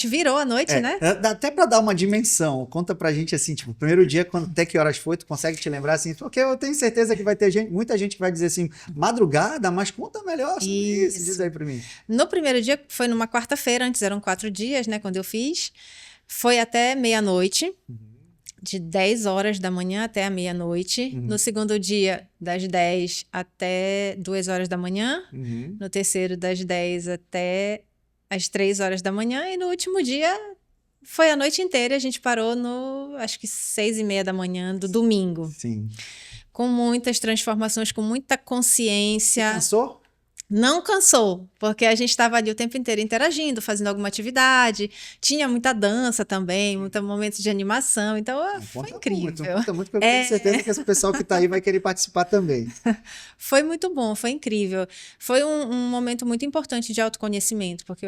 virou a noite, né? Dá até pra dar uma dimensão. Conta pra gente assim, tipo, primeiro dia, até que horas foi, tu consegue te lembrar assim? Porque eu tenho certeza que vai ter muita gente que vai dizer assim, madrugada, mas conta melhor sobre isso. Diz aí pra mim. No primeiro dia, foi numa quarta-feira, antes eram 4 dias, né, quando eu fiz. Foi até meia-noite, de 10 horas da manhã até a meia-noite. No segundo dia, das 10 até 2 horas da manhã. No terceiro, das 10 até às 3 horas da manhã, e no último dia foi a noite inteira. A gente parou acho que 6h30 da manhã do domingo. Sim. Com muitas transformações, com muita consciência. Você cansou? Não cansou, porque a gente estava ali o tempo inteiro interagindo, fazendo alguma atividade, tinha muita dança também, muitos momentos de animação, então foi incrível. Conta muito, porque eu tenho certeza que esse pessoal que está aí vai querer participar também. Foi muito bom, foi incrível. Foi um momento muito importante de autoconhecimento, porque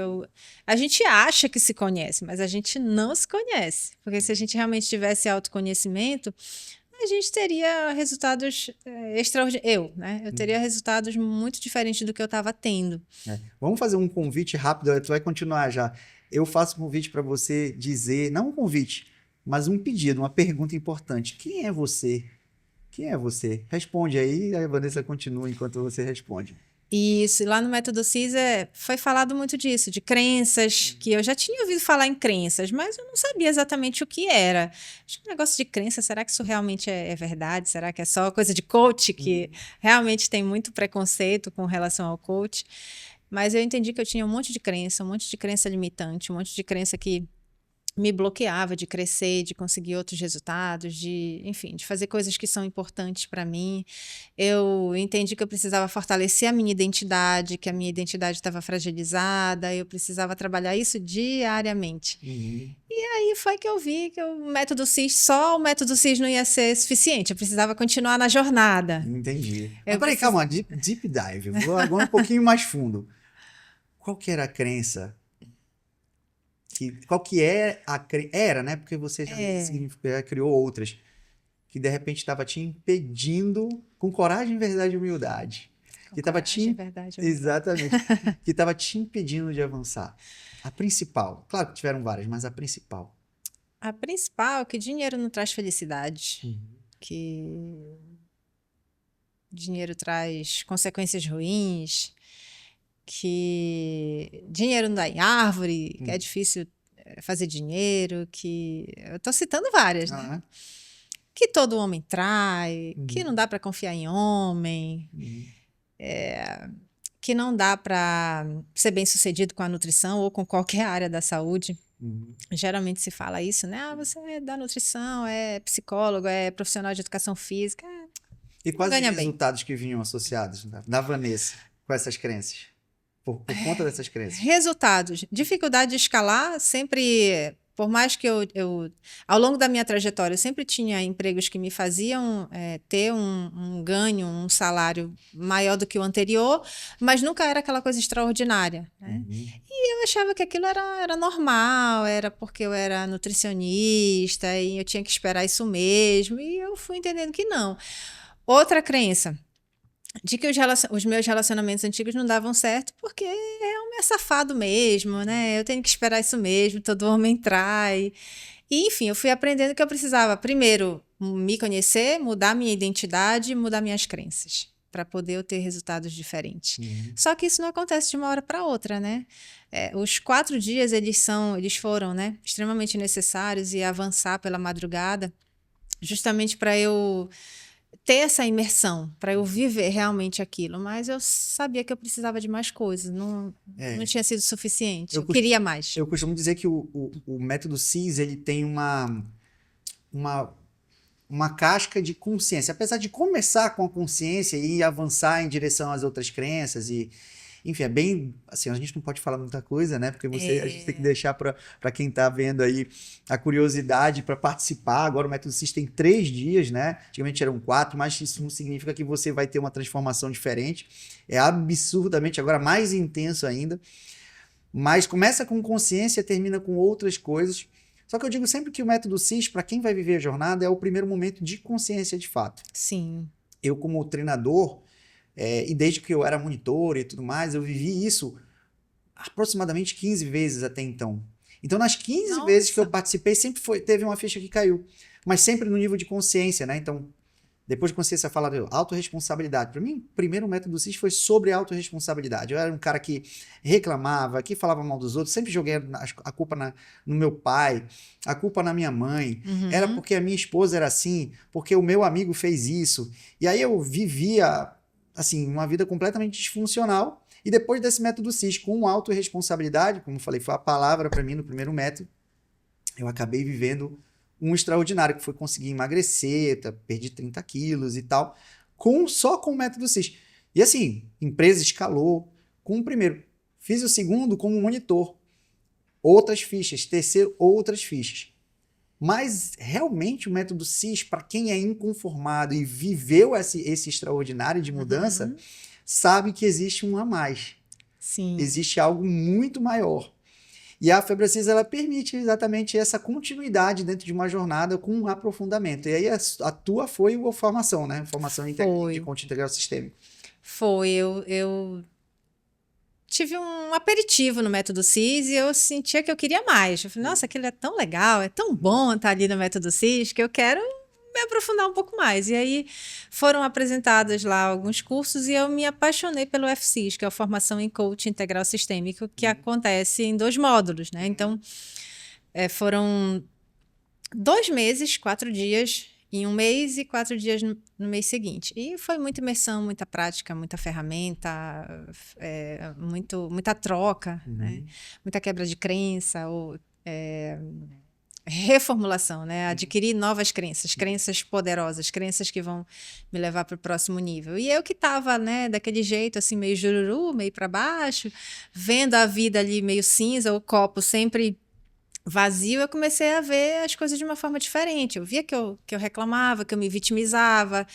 a gente acha que se conhece, mas a gente não se conhece. Porque se a gente realmente tivesse autoconhecimento, a gente teria resultados extraordinários. Né? Eu teria resultados muito diferentes do que eu estava tendo. Vamos fazer um convite rápido, tu vai continuar já. Eu faço um convite para você dizer, não um convite, mas um pedido, uma pergunta importante. Quem é você? Quem é você? Responde aí, a Vanessa continua enquanto você responde. Isso, e lá no Método CIS foi falado muito disso, de crenças, que eu já tinha ouvido falar em crenças, mas eu não sabia exatamente o que era. Acho que o negócio de crença, será que isso realmente é verdade? Será que é só coisa de coach, que realmente tem muito preconceito com relação ao coach? Mas eu entendi que eu tinha um monte de crença limitante, um monte de crença que me bloqueava de crescer, de conseguir outros resultados, enfim, de fazer coisas que são importantes para mim. Eu entendi que eu precisava fortalecer a minha identidade, que a minha identidade estava fragilizada, eu precisava trabalhar isso diariamente. E aí foi que eu vi que só o método CIS não ia ser suficiente, eu precisava continuar na jornada. Entendi. Mas peraí, calma, deep dive, vou agora um pouquinho mais fundo. Qual que era a crença? Qual que é a crença? Era, né? Porque você já criou outras. Que de repente estava te impedindo, com coragem, verdade e humildade. Verdade. Exatamente. Que estava te impedindo de avançar. A principal. Claro que tiveram várias, mas a principal. A principal é que dinheiro não traz felicidade. Que dinheiro traz consequências ruins. Que dinheiro não dá em árvore, que é difícil fazer dinheiro, que eu estou citando várias, né? Que todo homem trai, que não dá para confiar em homem, que não dá para ser bem-sucedido com a nutrição ou com qualquer área da saúde. Geralmente se fala isso, né? Ah, você é da nutrição, é psicólogo, é profissional de educação física. E quais os resultados que vinham associados da Vanessa com essas crenças? Por conta dessas crenças. Resultados. Dificuldade de escalar, sempre, por mais que eu ao longo da minha trajetória, eu sempre tinha empregos que me faziam ter um ganho, um salário maior do que o anterior, mas nunca era aquela coisa extraordinária. Né? E eu achava que aquilo era normal, era porque eu era nutricionista e eu tinha que esperar isso mesmo, e eu fui entendendo que não. Outra crença, de que os meus relacionamentos antigos não davam certo porque homem é safado mesmo, né? Eu tenho que esperar isso mesmo, todo homem trai. E, enfim, eu fui aprendendo que eu precisava, primeiro, me conhecer, mudar minha identidade, mudar minhas crenças, para poder eu ter resultados diferentes. Só que isso não acontece de uma hora para outra, né? Os 4 dias, eles foram, né, extremamente necessários e avançar pela madrugada, justamente para eu ter essa imersão, para eu viver realmente aquilo, mas eu sabia que eu precisava de mais coisas, não tinha sido suficiente, eu queria mais. Eu costumo dizer que o método CIS, ele tem uma casca de consciência, apesar de começar com a consciência e avançar em direção às outras crenças enfim, é bem, assim, a gente não pode falar muita coisa, né? Porque a gente tem que deixar para quem está vendo aí a curiosidade para participar. Agora o Método CIS tem 3 dias, né? Antigamente eram 4, mas isso não significa que você vai ter uma transformação diferente. É absurdamente, agora mais intenso ainda. Mas começa com consciência, termina com outras coisas. Só que eu digo sempre que o Método CIS, para quem vai viver a jornada, é o primeiro momento de consciência de fato. Sim. Eu, como treinador, e desde que eu era monitor e tudo mais, eu vivi isso aproximadamente 15 vezes até então. Então, nas 15 vezes que eu participei, sempre teve uma ficha que caiu. Mas sempre no nível de consciência, né? Então, depois de consciência, fala de autorresponsabilidade. Para mim, o primeiro método CIS foi sobre autorresponsabilidade. Eu era um cara que reclamava, que falava mal dos outros, sempre joguei a culpa no meu pai, a culpa na minha mãe. Era porque a minha esposa era assim, porque o meu amigo fez isso. E aí eu vivia, assim, uma vida completamente disfuncional. E depois desse método CIS, com autorresponsabilidade, como eu falei, foi a palavra para mim no primeiro método, eu acabei vivendo um extraordinário, que foi conseguir emagrecer, perdi 30 quilos e tal, só com o método CIS. E assim, empresa escalou, com o primeiro. Fiz o segundo como monitor. Outras fichas. Terceiro, outras fichas. Mas, realmente, o método CIS, para quem é inconformado e viveu esse extraordinário de mudança, sabe que existe um a mais. Sim. Existe algo muito maior. E a FebraCIS, ela permite exatamente essa continuidade dentro de uma jornada com um aprofundamento. E aí a tua foi a formação, né? Formação de coaching integral sistêmico. Foi. Eu tive um aperitivo no método CIS e eu sentia que eu queria mais. Eu falei, nossa, aquilo é tão legal, é tão bom estar ali no método CIS que eu quero me aprofundar um pouco mais. E aí foram apresentados lá alguns cursos e eu me apaixonei pelo FCIS, que é a Formação em Coaching Integral Sistêmico, que acontece em 2 módulos, né? Então, foram 2 meses, 4 dias em um mês e 4 dias no mês seguinte. E foi muita imersão, muita prática, muita ferramenta, muita troca, né? Muita quebra de crença, reformulação, né? Adquirir novas crenças, crenças poderosas, crenças que vão me levar para o próximo nível. E eu que estava, né, daquele jeito, assim, meio jururu, meio para baixo, vendo a vida ali meio cinza, o copo sempre vazio, eu comecei a ver as coisas de uma forma diferente. Eu via que eu reclamava, que eu me vitimizava,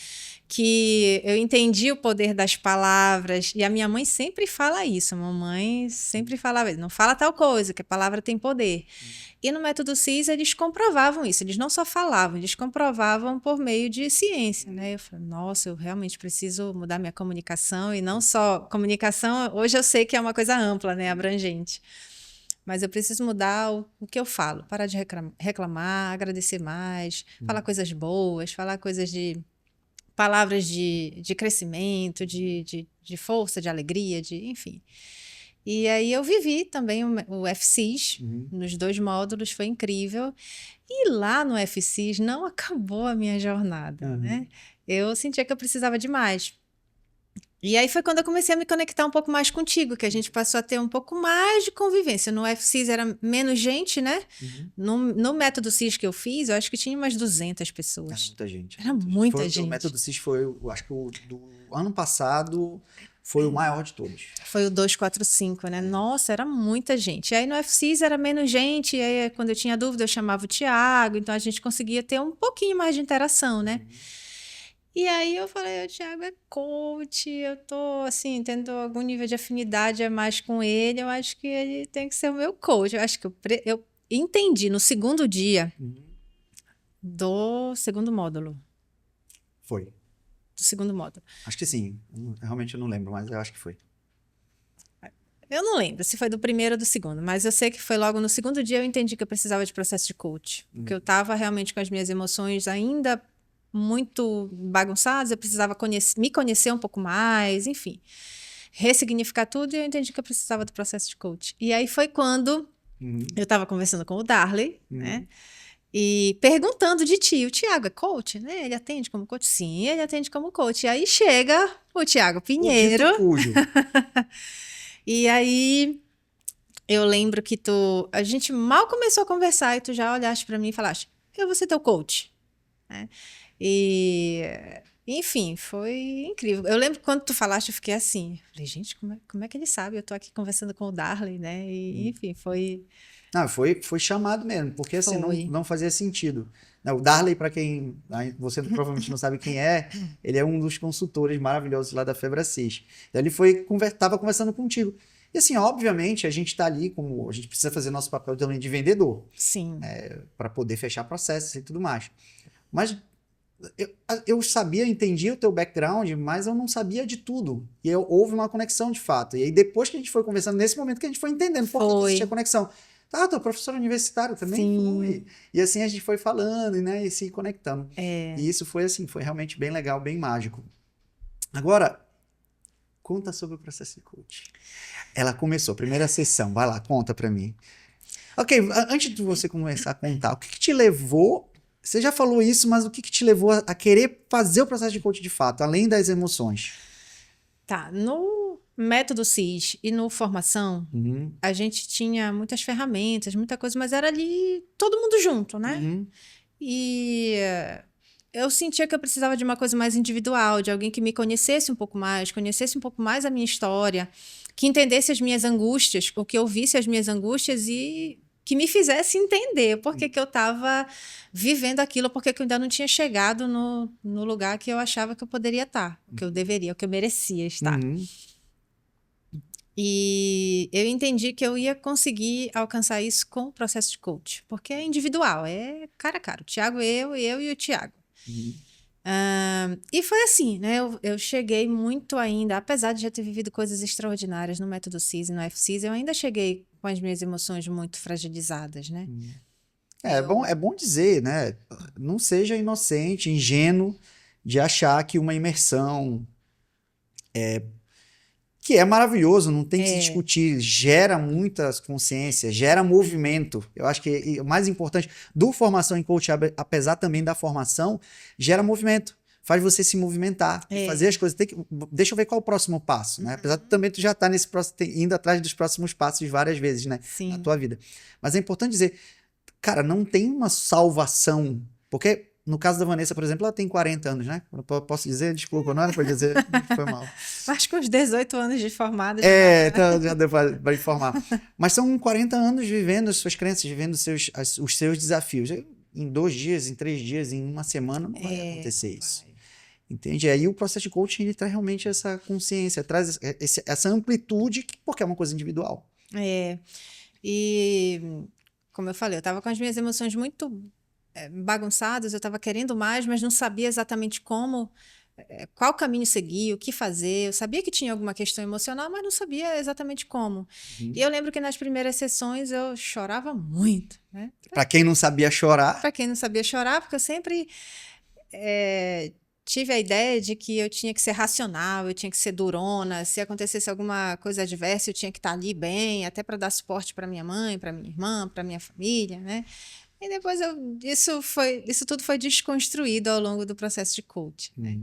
que eu entendi o poder das palavras. E a minha mãe sempre fala isso. A mamãe sempre falava, não fala tal coisa, que a palavra tem poder. E no método CIS, eles comprovavam isso. Eles não só falavam, eles comprovavam por meio de ciência, né? Eu falei, nossa, eu realmente preciso mudar minha comunicação. E não só comunicação, hoje eu sei que é uma coisa ampla, né? Abrangente. Mas eu preciso mudar o que eu falo. Parar de reclamar, agradecer mais, falar coisas boas, falar coisas de palavras de crescimento, de força, de alegria, enfim. E aí eu vivi também o FCIS nos 2 módulos, foi incrível. E lá no FCIS não acabou a minha jornada, né? Eu sentia que eu precisava de mais. E aí foi quando eu comecei a me conectar um pouco mais contigo, que a gente passou a ter um pouco mais de convivência. No FCIS era menos gente, né? No método CIS que eu fiz, eu acho que tinha umas 200 pessoas. Era muita gente. Era muita gente. O método CIS foi, eu acho que do ano passado, foi o maior de todos. Foi o 245, né? Nossa, era muita gente. E aí no FCIS era menos gente, e aí quando eu tinha dúvida eu chamava o Thiago, então a gente conseguia ter um pouquinho mais de interação, né? E aí eu falei, o Thiago é coach, eu tô, assim, tendo algum nível de afinidade a mais com ele, eu acho que ele tem que ser o meu coach. Eu acho que eu entendi no segundo dia do segundo módulo. Foi. Do segundo módulo. Acho que sim. Realmente eu não lembro, mas eu acho que foi. Eu não lembro se foi do primeiro ou do segundo, mas eu sei que foi logo no segundo dia eu entendi que eu precisava de processo de coach. Porque eu estava realmente com as minhas emoções ainda muito bagunçadas, eu precisava me conhecer um pouco mais, enfim. Ressignificar tudo e eu entendi que eu precisava do processo de coach. E aí foi quando eu estava conversando com o Darley, né? E perguntando de ti, o Thiago é coach, né? Ele atende como coach? Sim, ele atende como coach. E aí chega o Thiago Pinheiro. O dito cujo. E aí eu lembro que a gente mal começou a conversar e tu já olhaste para mim e falaste, eu vou ser teu coach, né? E, enfim, foi incrível. Eu lembro que quando tu falaste, eu fiquei assim. Falei, gente, como é que ele sabe? Eu tô aqui conversando com o Darley, né? E, enfim, foi... Não, foi chamado mesmo, porque assim, não fazia sentido. O Darley, para quem você provavelmente não sabe quem é, ele é um dos consultores maravilhosos lá da FebraCIS. Então ele estava conversando contigo. E assim, obviamente, a gente está ali, a gente precisa fazer nosso papel também de vendedor. Sim. Para poder fechar processos e tudo mais. Mas eu entendia o teu background, mas eu não sabia de tudo. E houve uma conexão de fato. E aí depois que a gente foi conversando, nesse momento que a gente foi entendendo por que existia conexão. Tu é professor universitário também? Sim. E assim a gente foi falando, né, e se conectando. E isso foi assim, foi realmente bem legal, bem mágico. Agora, conta sobre o processo de coach. Ela começou, primeira sessão, vai lá, conta pra mim. Ok, antes de você começar a contar, o que te levou... Você já falou isso, mas o que te levou a querer fazer o processo de coach de fato, além das emoções? Tá, no método CIS e no formação, a gente tinha muitas ferramentas, muita coisa, mas era ali todo mundo junto, né? E eu sentia que eu precisava de uma coisa mais individual, de alguém que me conhecesse um pouco mais a minha história, que entendesse as minhas angústias, ou que ouvisse as minhas angústias e que me fizesse entender por que eu estava vivendo aquilo, porque eu ainda não tinha chegado no lugar que eu achava que eu poderia estar, que eu deveria, que eu merecia estar. E eu entendi que eu ia conseguir alcançar isso com o processo de coach, porque é individual, é cara a cara, o Thiago, eu e o Thiago. E foi assim, né? Eu cheguei muito ainda, apesar de já ter vivido coisas extraordinárias no método CIS e no FCIS, eu ainda cheguei com as minhas emoções muito fragilizadas, né? É bom dizer, né? Não seja inocente, ingênuo de achar que uma imersão que é maravilhoso, não tem que se discutir, gera muita consciência, gera movimento. Eu acho que o mais importante do formação em coach, apesar também da formação, gera movimento. Faz você se movimentar, fazer as coisas. Deixa eu ver qual é o próximo passo, né? Apesar de também tu já estar indo atrás dos próximos passos várias vezes, né? Sim. Na tua vida. Mas é importante dizer, cara, não tem uma salvação. Porque no caso da Vanessa, por exemplo, ela tem 40 anos, né? Eu posso dizer? Desculpa, não era para dizer, foi mal. Acho que uns 18 anos de formada. Então já deu para informar. Mas são 40 anos vivendo as suas crenças, vivendo os seus desafios. Em 2 dias, em 3 dias, em uma semana, não vai acontecer isso. Entende? Aí o processo de coaching, ele traz realmente essa consciência, traz essa amplitude, porque é uma coisa individual. E, como eu falei, eu estava com as minhas emoções muito bagunçadas, eu estava querendo mais, mas não sabia exatamente como, qual caminho seguir, o que fazer. Eu sabia que tinha alguma questão emocional, mas não sabia exatamente como. E eu lembro que nas primeiras sessões eu chorava muito, né? Para quem não sabia chorar. Para quem não sabia chorar, porque eu sempre tive a ideia de que eu tinha que ser racional, eu tinha que ser durona. Se acontecesse alguma coisa adversa, eu tinha que estar ali bem, até para dar suporte para minha mãe, para minha irmã, para minha família, né? E depois isso tudo foi desconstruído ao longo do processo de coaching. Né?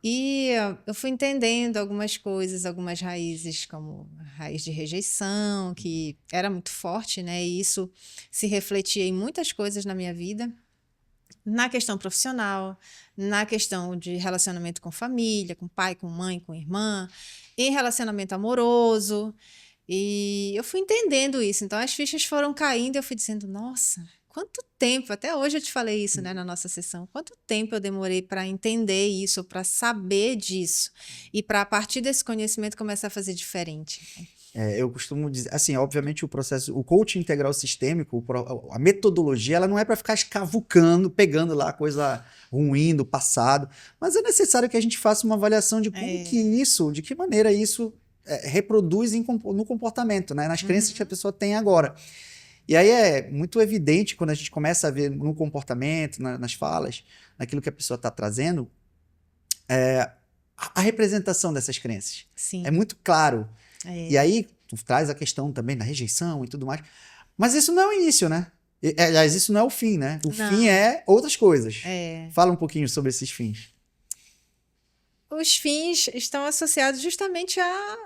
E eu fui entendendo algumas coisas, algumas raízes, como a raiz de rejeição, que era muito forte, né? E isso se refletia em muitas coisas na minha vida. Na questão profissional, na questão de relacionamento com família, com pai, com mãe, com irmã, em relacionamento amoroso. E eu fui entendendo isso. Então, as fichas foram caindo e eu fui dizendo, nossa, quanto tempo, até hoje eu te falei isso, né, na nossa sessão, quanto tempo eu demorei para entender isso, para saber disso e para, a partir desse conhecimento, começar a fazer diferente. Eu costumo dizer, assim, obviamente o coaching integral sistêmico, a metodologia, ela não é para ficar escavucando, pegando lá coisa ruim do passado, mas é necessário que a gente faça uma avaliação de como que isso, de que maneira isso reproduz no comportamento, né? Nas crenças que a pessoa tem agora. E aí é muito evidente quando a gente começa a ver no comportamento, nas falas, naquilo que a pessoa está trazendo, a representação dessas crenças. Sim. É muito claro. E aí tu traz a questão também da rejeição e tudo mais. Mas isso não é o início, né? Aliás, isso não é o fim, né? O fim é outras coisas. Fala um pouquinho sobre esses fins. Os fins estão associados justamente à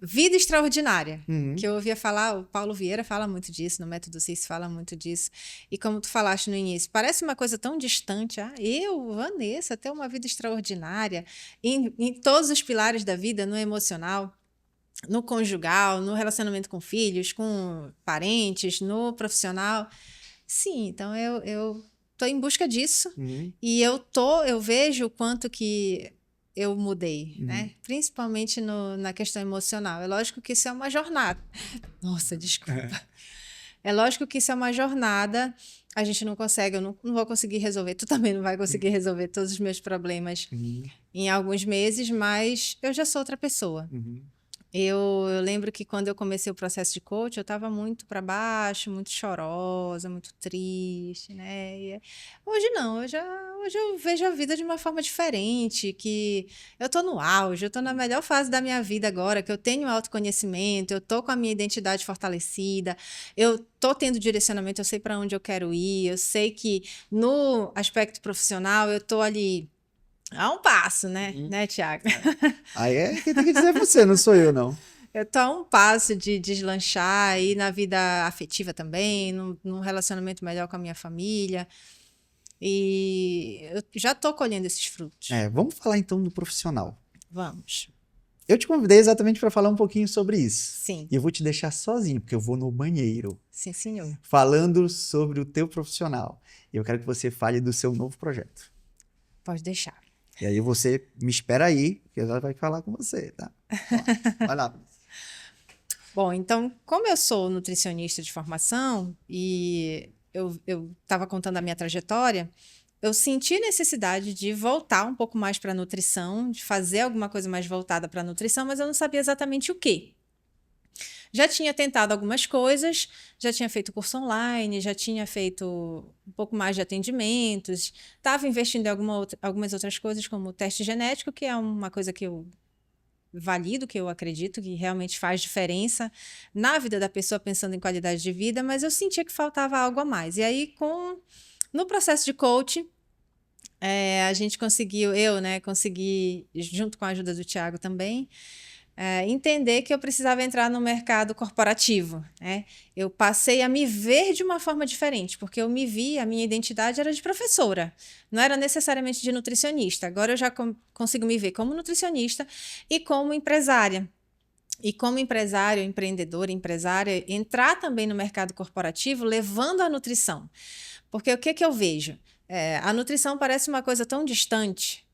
vida extraordinária, que eu ouvia falar, o Paulo Vieira fala muito disso, no Método CIS fala muito disso, e como tu falaste no início, parece uma coisa tão distante, eu, Vanessa, ter uma vida extraordinária, em todos os pilares da vida, no emocional, no conjugal, no relacionamento com filhos, com parentes, no profissional, sim, então eu tô em busca disso, e eu vejo o quanto que eu mudei, né? Principalmente na questão emocional. É lógico que isso é uma jornada. Nossa, desculpa. É lógico que isso é uma jornada. A gente não consegue, eu não vou conseguir resolver. Tu também não vai conseguir resolver todos os meus problemas em alguns meses, mas eu já sou outra pessoa. Eu lembro que quando eu comecei o processo de coach, eu estava muito para baixo, muito chorosa, muito triste, né? E hoje não, hoje eu vejo a vida de uma forma diferente, que eu estou no auge, eu estou na melhor fase da minha vida agora, que eu tenho autoconhecimento, eu estou com a minha identidade fortalecida, eu estou tendo direcionamento, eu sei para onde eu quero ir, eu sei que no aspecto profissional eu estou ali a um passo, né, Thiago? Aí quem tem que dizer é você, não sou eu, não. Eu tô a um passo de deslanchar e na vida afetiva também, num relacionamento melhor com a minha família. E eu já estou colhendo esses frutos. Vamos falar então do profissional. Vamos. Eu te convidei exatamente para falar um pouquinho sobre isso. Sim. E eu vou te deixar sozinho, porque eu vou no banheiro. Sim, senhor. Falando sobre o teu profissional. E eu quero que você fale do seu novo projeto. Pode deixar. E aí você me espera aí, que ela vai falar com você, tá? Vai lá. Bom, então, como eu sou nutricionista de formação e eu estava contando a minha trajetória, eu senti necessidade de voltar um pouco mais para a nutrição, de fazer alguma coisa mais voltada para a nutrição, mas eu não sabia exatamente o quê. Já tinha tentado algumas coisas, já tinha feito curso online, já tinha feito um pouco mais de atendimentos, estava investindo em algumas outras coisas, como o teste genético, que é uma coisa que eu valido, que eu acredito que realmente faz diferença na vida da pessoa pensando em qualidade de vida, mas eu sentia que faltava algo a mais. E aí, no processo de coaching, a gente conseguiu, consegui, junto com a ajuda do Thiago também, entender que eu precisava entrar no mercado corporativo. Eu passei a me ver de uma forma diferente, porque eu me vi, a minha identidade era de professora, não era necessariamente de nutricionista. Agora eu já consigo me ver como nutricionista e como empresária. E como empresário, empreendedora, empresária, entrar também no mercado corporativo levando a nutrição. Porque o que eu vejo? A nutrição parece uma coisa tão distante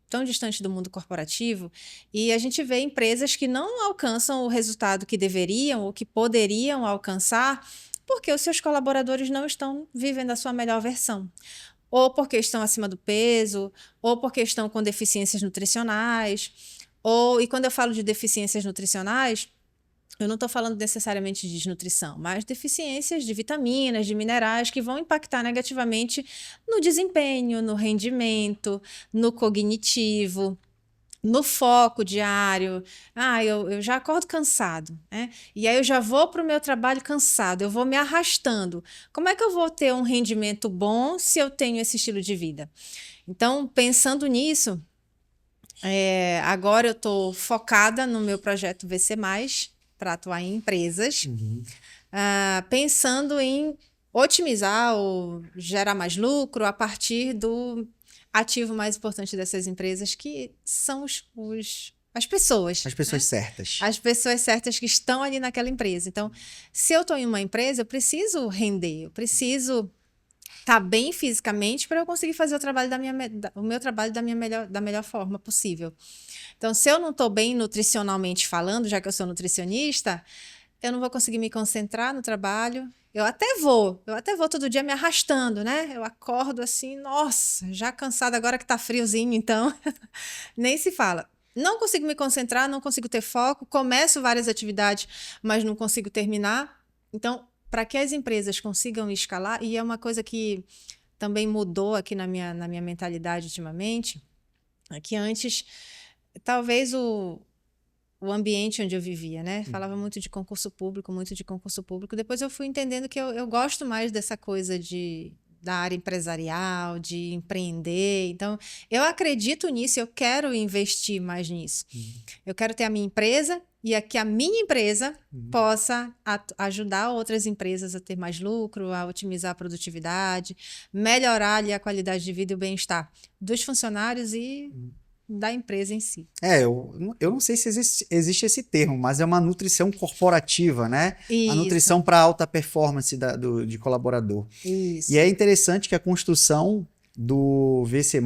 do mundo corporativo, e a gente vê empresas que não alcançam o resultado que deveriam ou que poderiam alcançar porque os seus colaboradores não estão vivendo a sua melhor versão. Ou porque estão acima do peso, ou porque estão com deficiências nutricionais. E quando eu falo de deficiências nutricionais, eu não estou falando necessariamente de desnutrição, mas deficiências de vitaminas, de minerais que vão impactar negativamente no desempenho, no rendimento, no cognitivo, no foco diário. Eu já acordo cansado, né? E aí eu já vou para o meu trabalho cansado, eu vou me arrastando. Como é que eu vou ter um rendimento bom se eu tenho esse estilo de vida? Então, pensando nisso, agora eu estou focada no meu projeto VC+, para atuar em empresas, pensando em otimizar ou gerar mais lucro a partir do ativo mais importante dessas empresas, que são as pessoas. As pessoas certas. As pessoas certas que estão ali naquela empresa. Então, se eu estou em uma empresa, eu preciso render, eu preciso estar bem fisicamente para eu conseguir fazer o meu trabalho da melhor forma possível. Então, se eu não estou bem nutricionalmente falando, já que eu sou nutricionista, eu não vou conseguir me concentrar no trabalho. Eu até vou todo dia me arrastando, né? Eu acordo assim, nossa, já cansada agora que tá friozinho, então nem se fala. Não consigo me concentrar, não consigo ter foco, começo várias atividades, mas não consigo terminar. Então, para que as empresas consigam escalar, e é uma coisa que também mudou aqui na minha mentalidade ultimamente, é que antes, talvez o ambiente onde eu vivia, né? Falava muito de concurso público. Depois eu fui entendendo que eu gosto mais dessa coisa da área empresarial, de empreender. Então, eu acredito nisso, eu quero investir mais nisso. Eu quero ter a minha empresa e que a minha empresa possa ajudar outras empresas a ter mais lucro, a otimizar a produtividade, melhorar ali a qualidade de vida e o bem-estar dos funcionários e da empresa em si. Eu não sei se existe esse termo, mas é uma nutrição corporativa, né? Isso. A nutrição para alta performance de colaborador. Isso. E é interessante que a construção do VC+,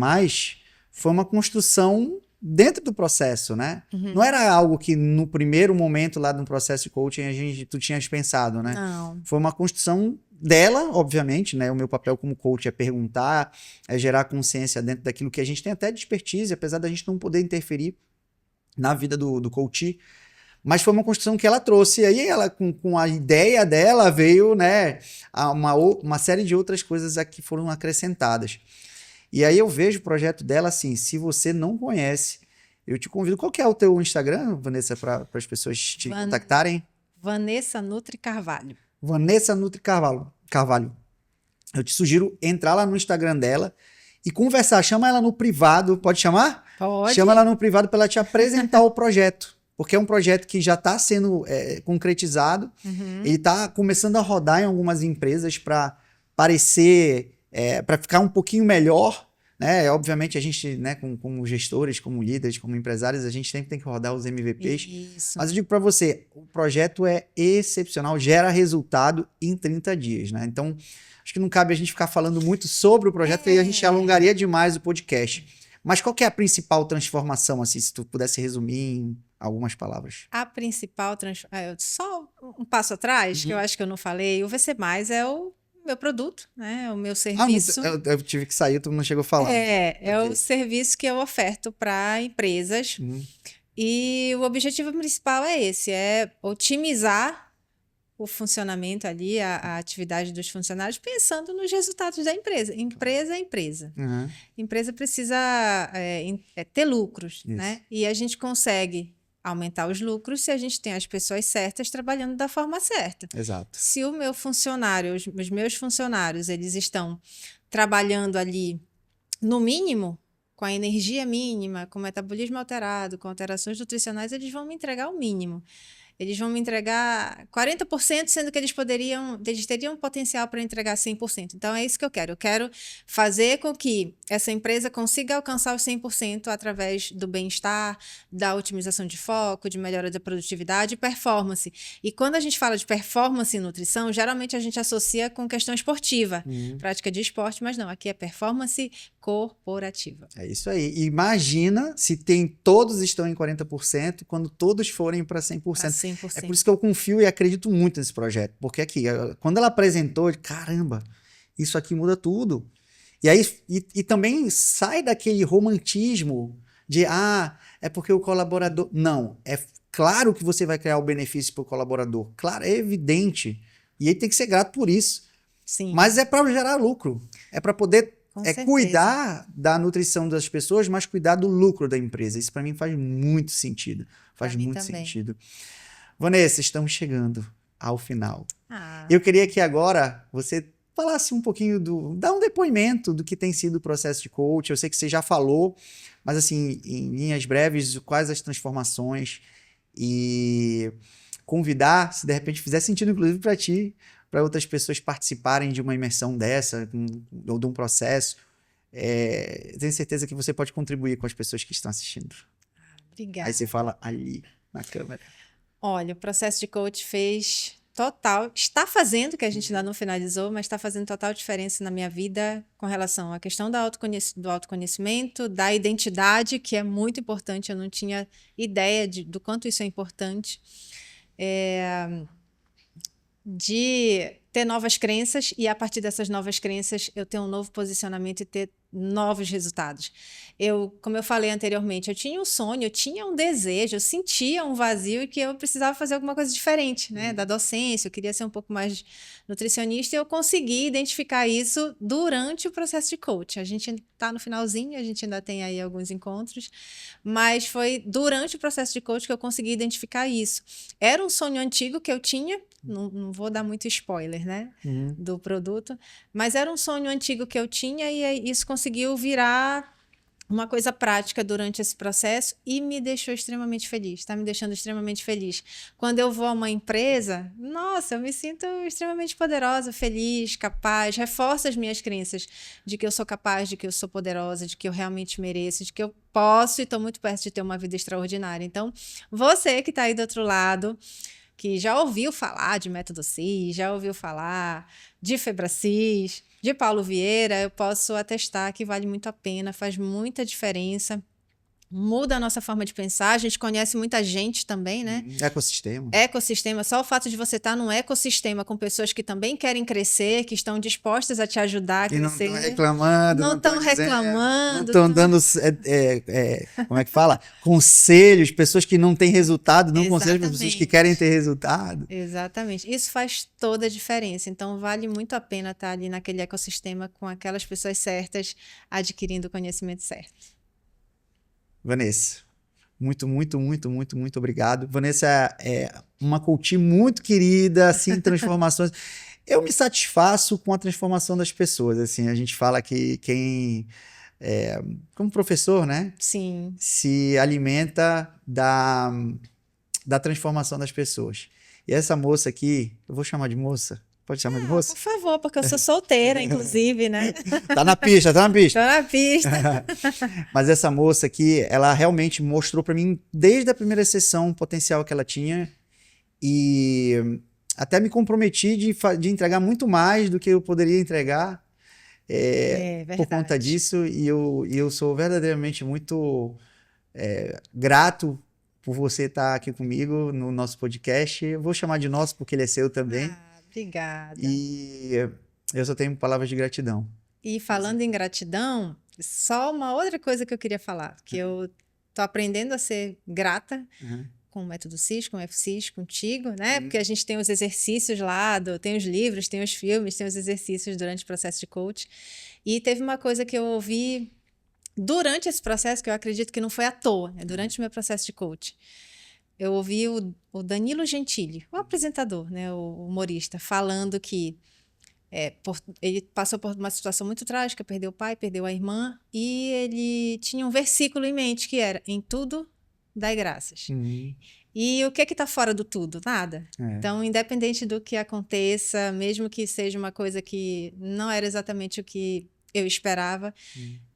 foi uma construção dentro do processo, né? Não era algo que no primeiro momento lá no processo de coaching tu tinhas pensado, né? Não. Foi uma construção dela, obviamente, né? O meu papel como coach é perguntar, é gerar consciência dentro daquilo que a gente tem até de expertise, apesar da gente não poder interferir na vida do coach. Mas foi uma construção que ela trouxe. E aí ela, com a ideia dela, veio, né, uma série de outras coisas aqui foram acrescentadas. E aí eu vejo o projeto dela assim, se você não conhece, eu te convido. Qual que é o teu Instagram, Vanessa, para as pessoas te contactarem? Vanessa Nutri Carvalho. Vanessa Nutri Carvalho. Eu te sugiro entrar lá no Instagram dela e conversar. Chama ela no privado. Pode chamar? Pode. Chama ela no privado para ela te apresentar o projeto. Porque é um projeto que já está sendo concretizado. Ele está começando a rodar em algumas empresas para parecer para ficar um pouquinho melhor, né? Obviamente a gente, né, como gestores, como líderes, como empresários, a gente sempre tem que rodar os MVPs. Isso. Mas eu digo para você, o projeto é excepcional, gera resultado em 30 dias, né? Então, acho que não cabe a gente ficar falando muito sobre o projeto, porque aí a gente alongaria demais o podcast. Mas qual que é a principal transformação, assim, se tu pudesse resumir em algumas palavras? A principal só um passo atrás, que eu acho que eu não falei, o VC Mais é o meu produto, né? O meu serviço. Eu tive que sair, tu não chegou a falar. É o serviço que eu oferto para empresas. E o objetivo principal é esse, é otimizar o funcionamento ali, a atividade dos funcionários, pensando nos resultados da empresa. Empresa é empresa. Empresa precisa ter lucros, né? E a gente consegue aumentar os lucros se a gente tem as pessoas certas trabalhando da forma certa. Exato. Se o meu funcionário, os meus funcionários, eles estão trabalhando ali no mínimo, com a energia mínima, com o metabolismo alterado, com alterações nutricionais, eles vão me entregar o mínimo. Eles vão me entregar 40%, sendo que eles teriam potencial para entregar 100%. Então, é isso que eu quero. Eu quero fazer com que essa empresa consiga alcançar os 100% através do bem-estar, da otimização de foco, de melhora da produtividade e performance. E quando a gente fala de performance em nutrição, geralmente a gente associa com questão esportiva, prática de esporte, mas não, aqui é performance corporativa. É isso aí. Imagina se todos estão em 40%, quando todos forem para 100%. É por isso que eu confio e acredito muito nesse projeto. Porque aqui, quando ela apresentou, caramba, isso aqui muda tudo. E aí, e também sai daquele romantismo de, é porque o colaborador... Não, é claro que você vai criar o benefício para o colaborador. Claro, é evidente. E ele tem que ser grato por isso. Sim. Mas é para gerar lucro. É para poder cuidar da nutrição das pessoas, mas cuidar do lucro da empresa. Isso para mim faz muito sentido. Faz muito sentido. Vanessa, estamos chegando ao final. Eu queria que agora você falasse um pouquinho dá um depoimento do que tem sido o processo de coach. Eu sei que você já falou, mas assim, em linhas breves, quais as transformações e convidar, se de repente fizer sentido, inclusive para ti, para outras pessoas participarem de uma imersão dessa, ou de um processo. Tenho certeza que você pode contribuir com as pessoas que estão assistindo. Obrigada. Aí você fala ali na câmera. Olha, o processo de coach está fazendo, que a gente ainda não finalizou, mas está fazendo total diferença na minha vida com relação à questão do autoconhecimento, da identidade, que é muito importante, eu não tinha ideia do quanto isso é importante, de ter novas crenças e a partir dessas novas crenças eu ter um novo posicionamento e ter novos resultados. Como eu falei anteriormente, eu tinha um sonho, eu tinha um desejo, eu sentia um vazio e que eu precisava fazer alguma coisa diferente, né? Da docência, eu queria ser um pouco mais nutricionista e eu consegui identificar isso durante o processo de coach. A gente está no finalzinho, a gente ainda tem aí alguns encontros, mas foi durante o processo de coach que eu consegui identificar isso. Era um sonho antigo que eu tinha, não vou dar muito spoiler, né, do produto, mas era um sonho antigo que eu tinha e isso conseguiu virar uma coisa prática durante esse processo e me deixou extremamente feliz, está me deixando extremamente feliz. Quando eu vou a uma empresa, nossa, eu me sinto extremamente poderosa, feliz, capaz, reforça as minhas crenças de que eu sou capaz, de que eu sou poderosa, de que eu realmente mereço, de que eu posso e estou muito perto de ter uma vida extraordinária. Então, você que está aí do outro lado, que já ouviu falar de Método CIS, já ouviu falar de Febracis, de Paulo Vieira, eu posso atestar que vale muito a pena, faz muita diferença, muda a nossa forma de pensar, a gente conhece muita gente também, né? Ecossistema, só o fato de você estar num ecossistema com pessoas que também querem crescer, que estão dispostas a te ajudar a crescer. E não estão reclamando. Não estão reclamando. Não estão dando, como é que fala? Conselhos, pessoas que não têm resultado, não conselhos para pessoas que querem ter resultado. Exatamente. Isso faz toda a diferença. Então, vale muito a pena estar ali naquele ecossistema com aquelas pessoas certas, adquirindo o conhecimento certo. Vanessa, muito obrigado. Vanessa é uma coach muito querida, assim, transformações. Eu me satisfaço com a transformação das pessoas, assim, a gente fala que quem, como professor, né? Sim. Se alimenta da transformação das pessoas. E essa moça aqui, eu vou chamar de moça, Pode chamar de moça? Por favor, porque eu sou solteira, inclusive, né? Tá na pista, tá na pista. Tô na pista. Mas essa moça aqui, ela realmente mostrou pra mim, desde a primeira sessão, o potencial que ela tinha. E até me comprometi de entregar muito mais do que eu poderia entregar por conta disso. E eu sou verdadeiramente muito grato por você estar aqui comigo no nosso podcast. Eu vou chamar de nosso porque ele é seu também. Obrigada. E eu só tenho palavras de gratidão. E falando em gratidão, só uma outra coisa que eu queria falar, que eu tô aprendendo a ser grata com o método CIS, com o FCIS, contigo, né? Porque a gente tem os exercícios lá, tem os livros, tem os filmes, tem os exercícios durante o processo de coach. E teve uma coisa que eu ouvi durante esse processo, que eu acredito que não foi à toa, durante o meu processo de coach. Eu ouvi o Danilo Gentili, o apresentador, né, o humorista, falando que ele passou por uma situação muito trágica, perdeu o pai, perdeu a irmã, e ele tinha um versículo em mente que era: em tudo, dai graças. E o que está fora do tudo? Nada. Então, independente do que aconteça, mesmo que seja uma coisa que não era exatamente o que eu esperava,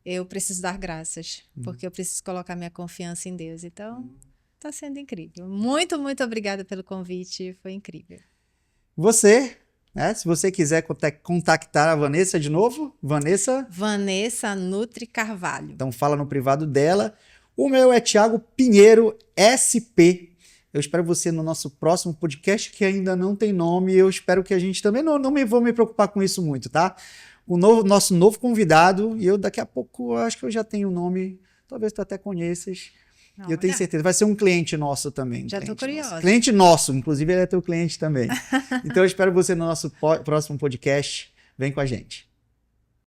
eu preciso dar graças, porque eu preciso colocar minha confiança em Deus. Então, está sendo incrível. Muito, muito obrigada pelo convite, foi incrível. Você, se você quiser contactar a Vanessa de novo, Vanessa Nutri Carvalho. Então fala no privado dela. O meu é Thiago Pinheiro, SP. Eu espero você no nosso próximo podcast, que ainda não tem nome. Eu espero que a gente também não vou me preocupar com isso muito, tá? Nosso novo convidado, e eu daqui a pouco acho que eu já tenho o nome, talvez tu até conheças. Eu tenho certeza, vai ser um cliente nosso também. Já estou curiosa. Cliente nosso, inclusive ele é teu cliente também. Então eu espero você no nosso próximo podcast. Vem com a gente.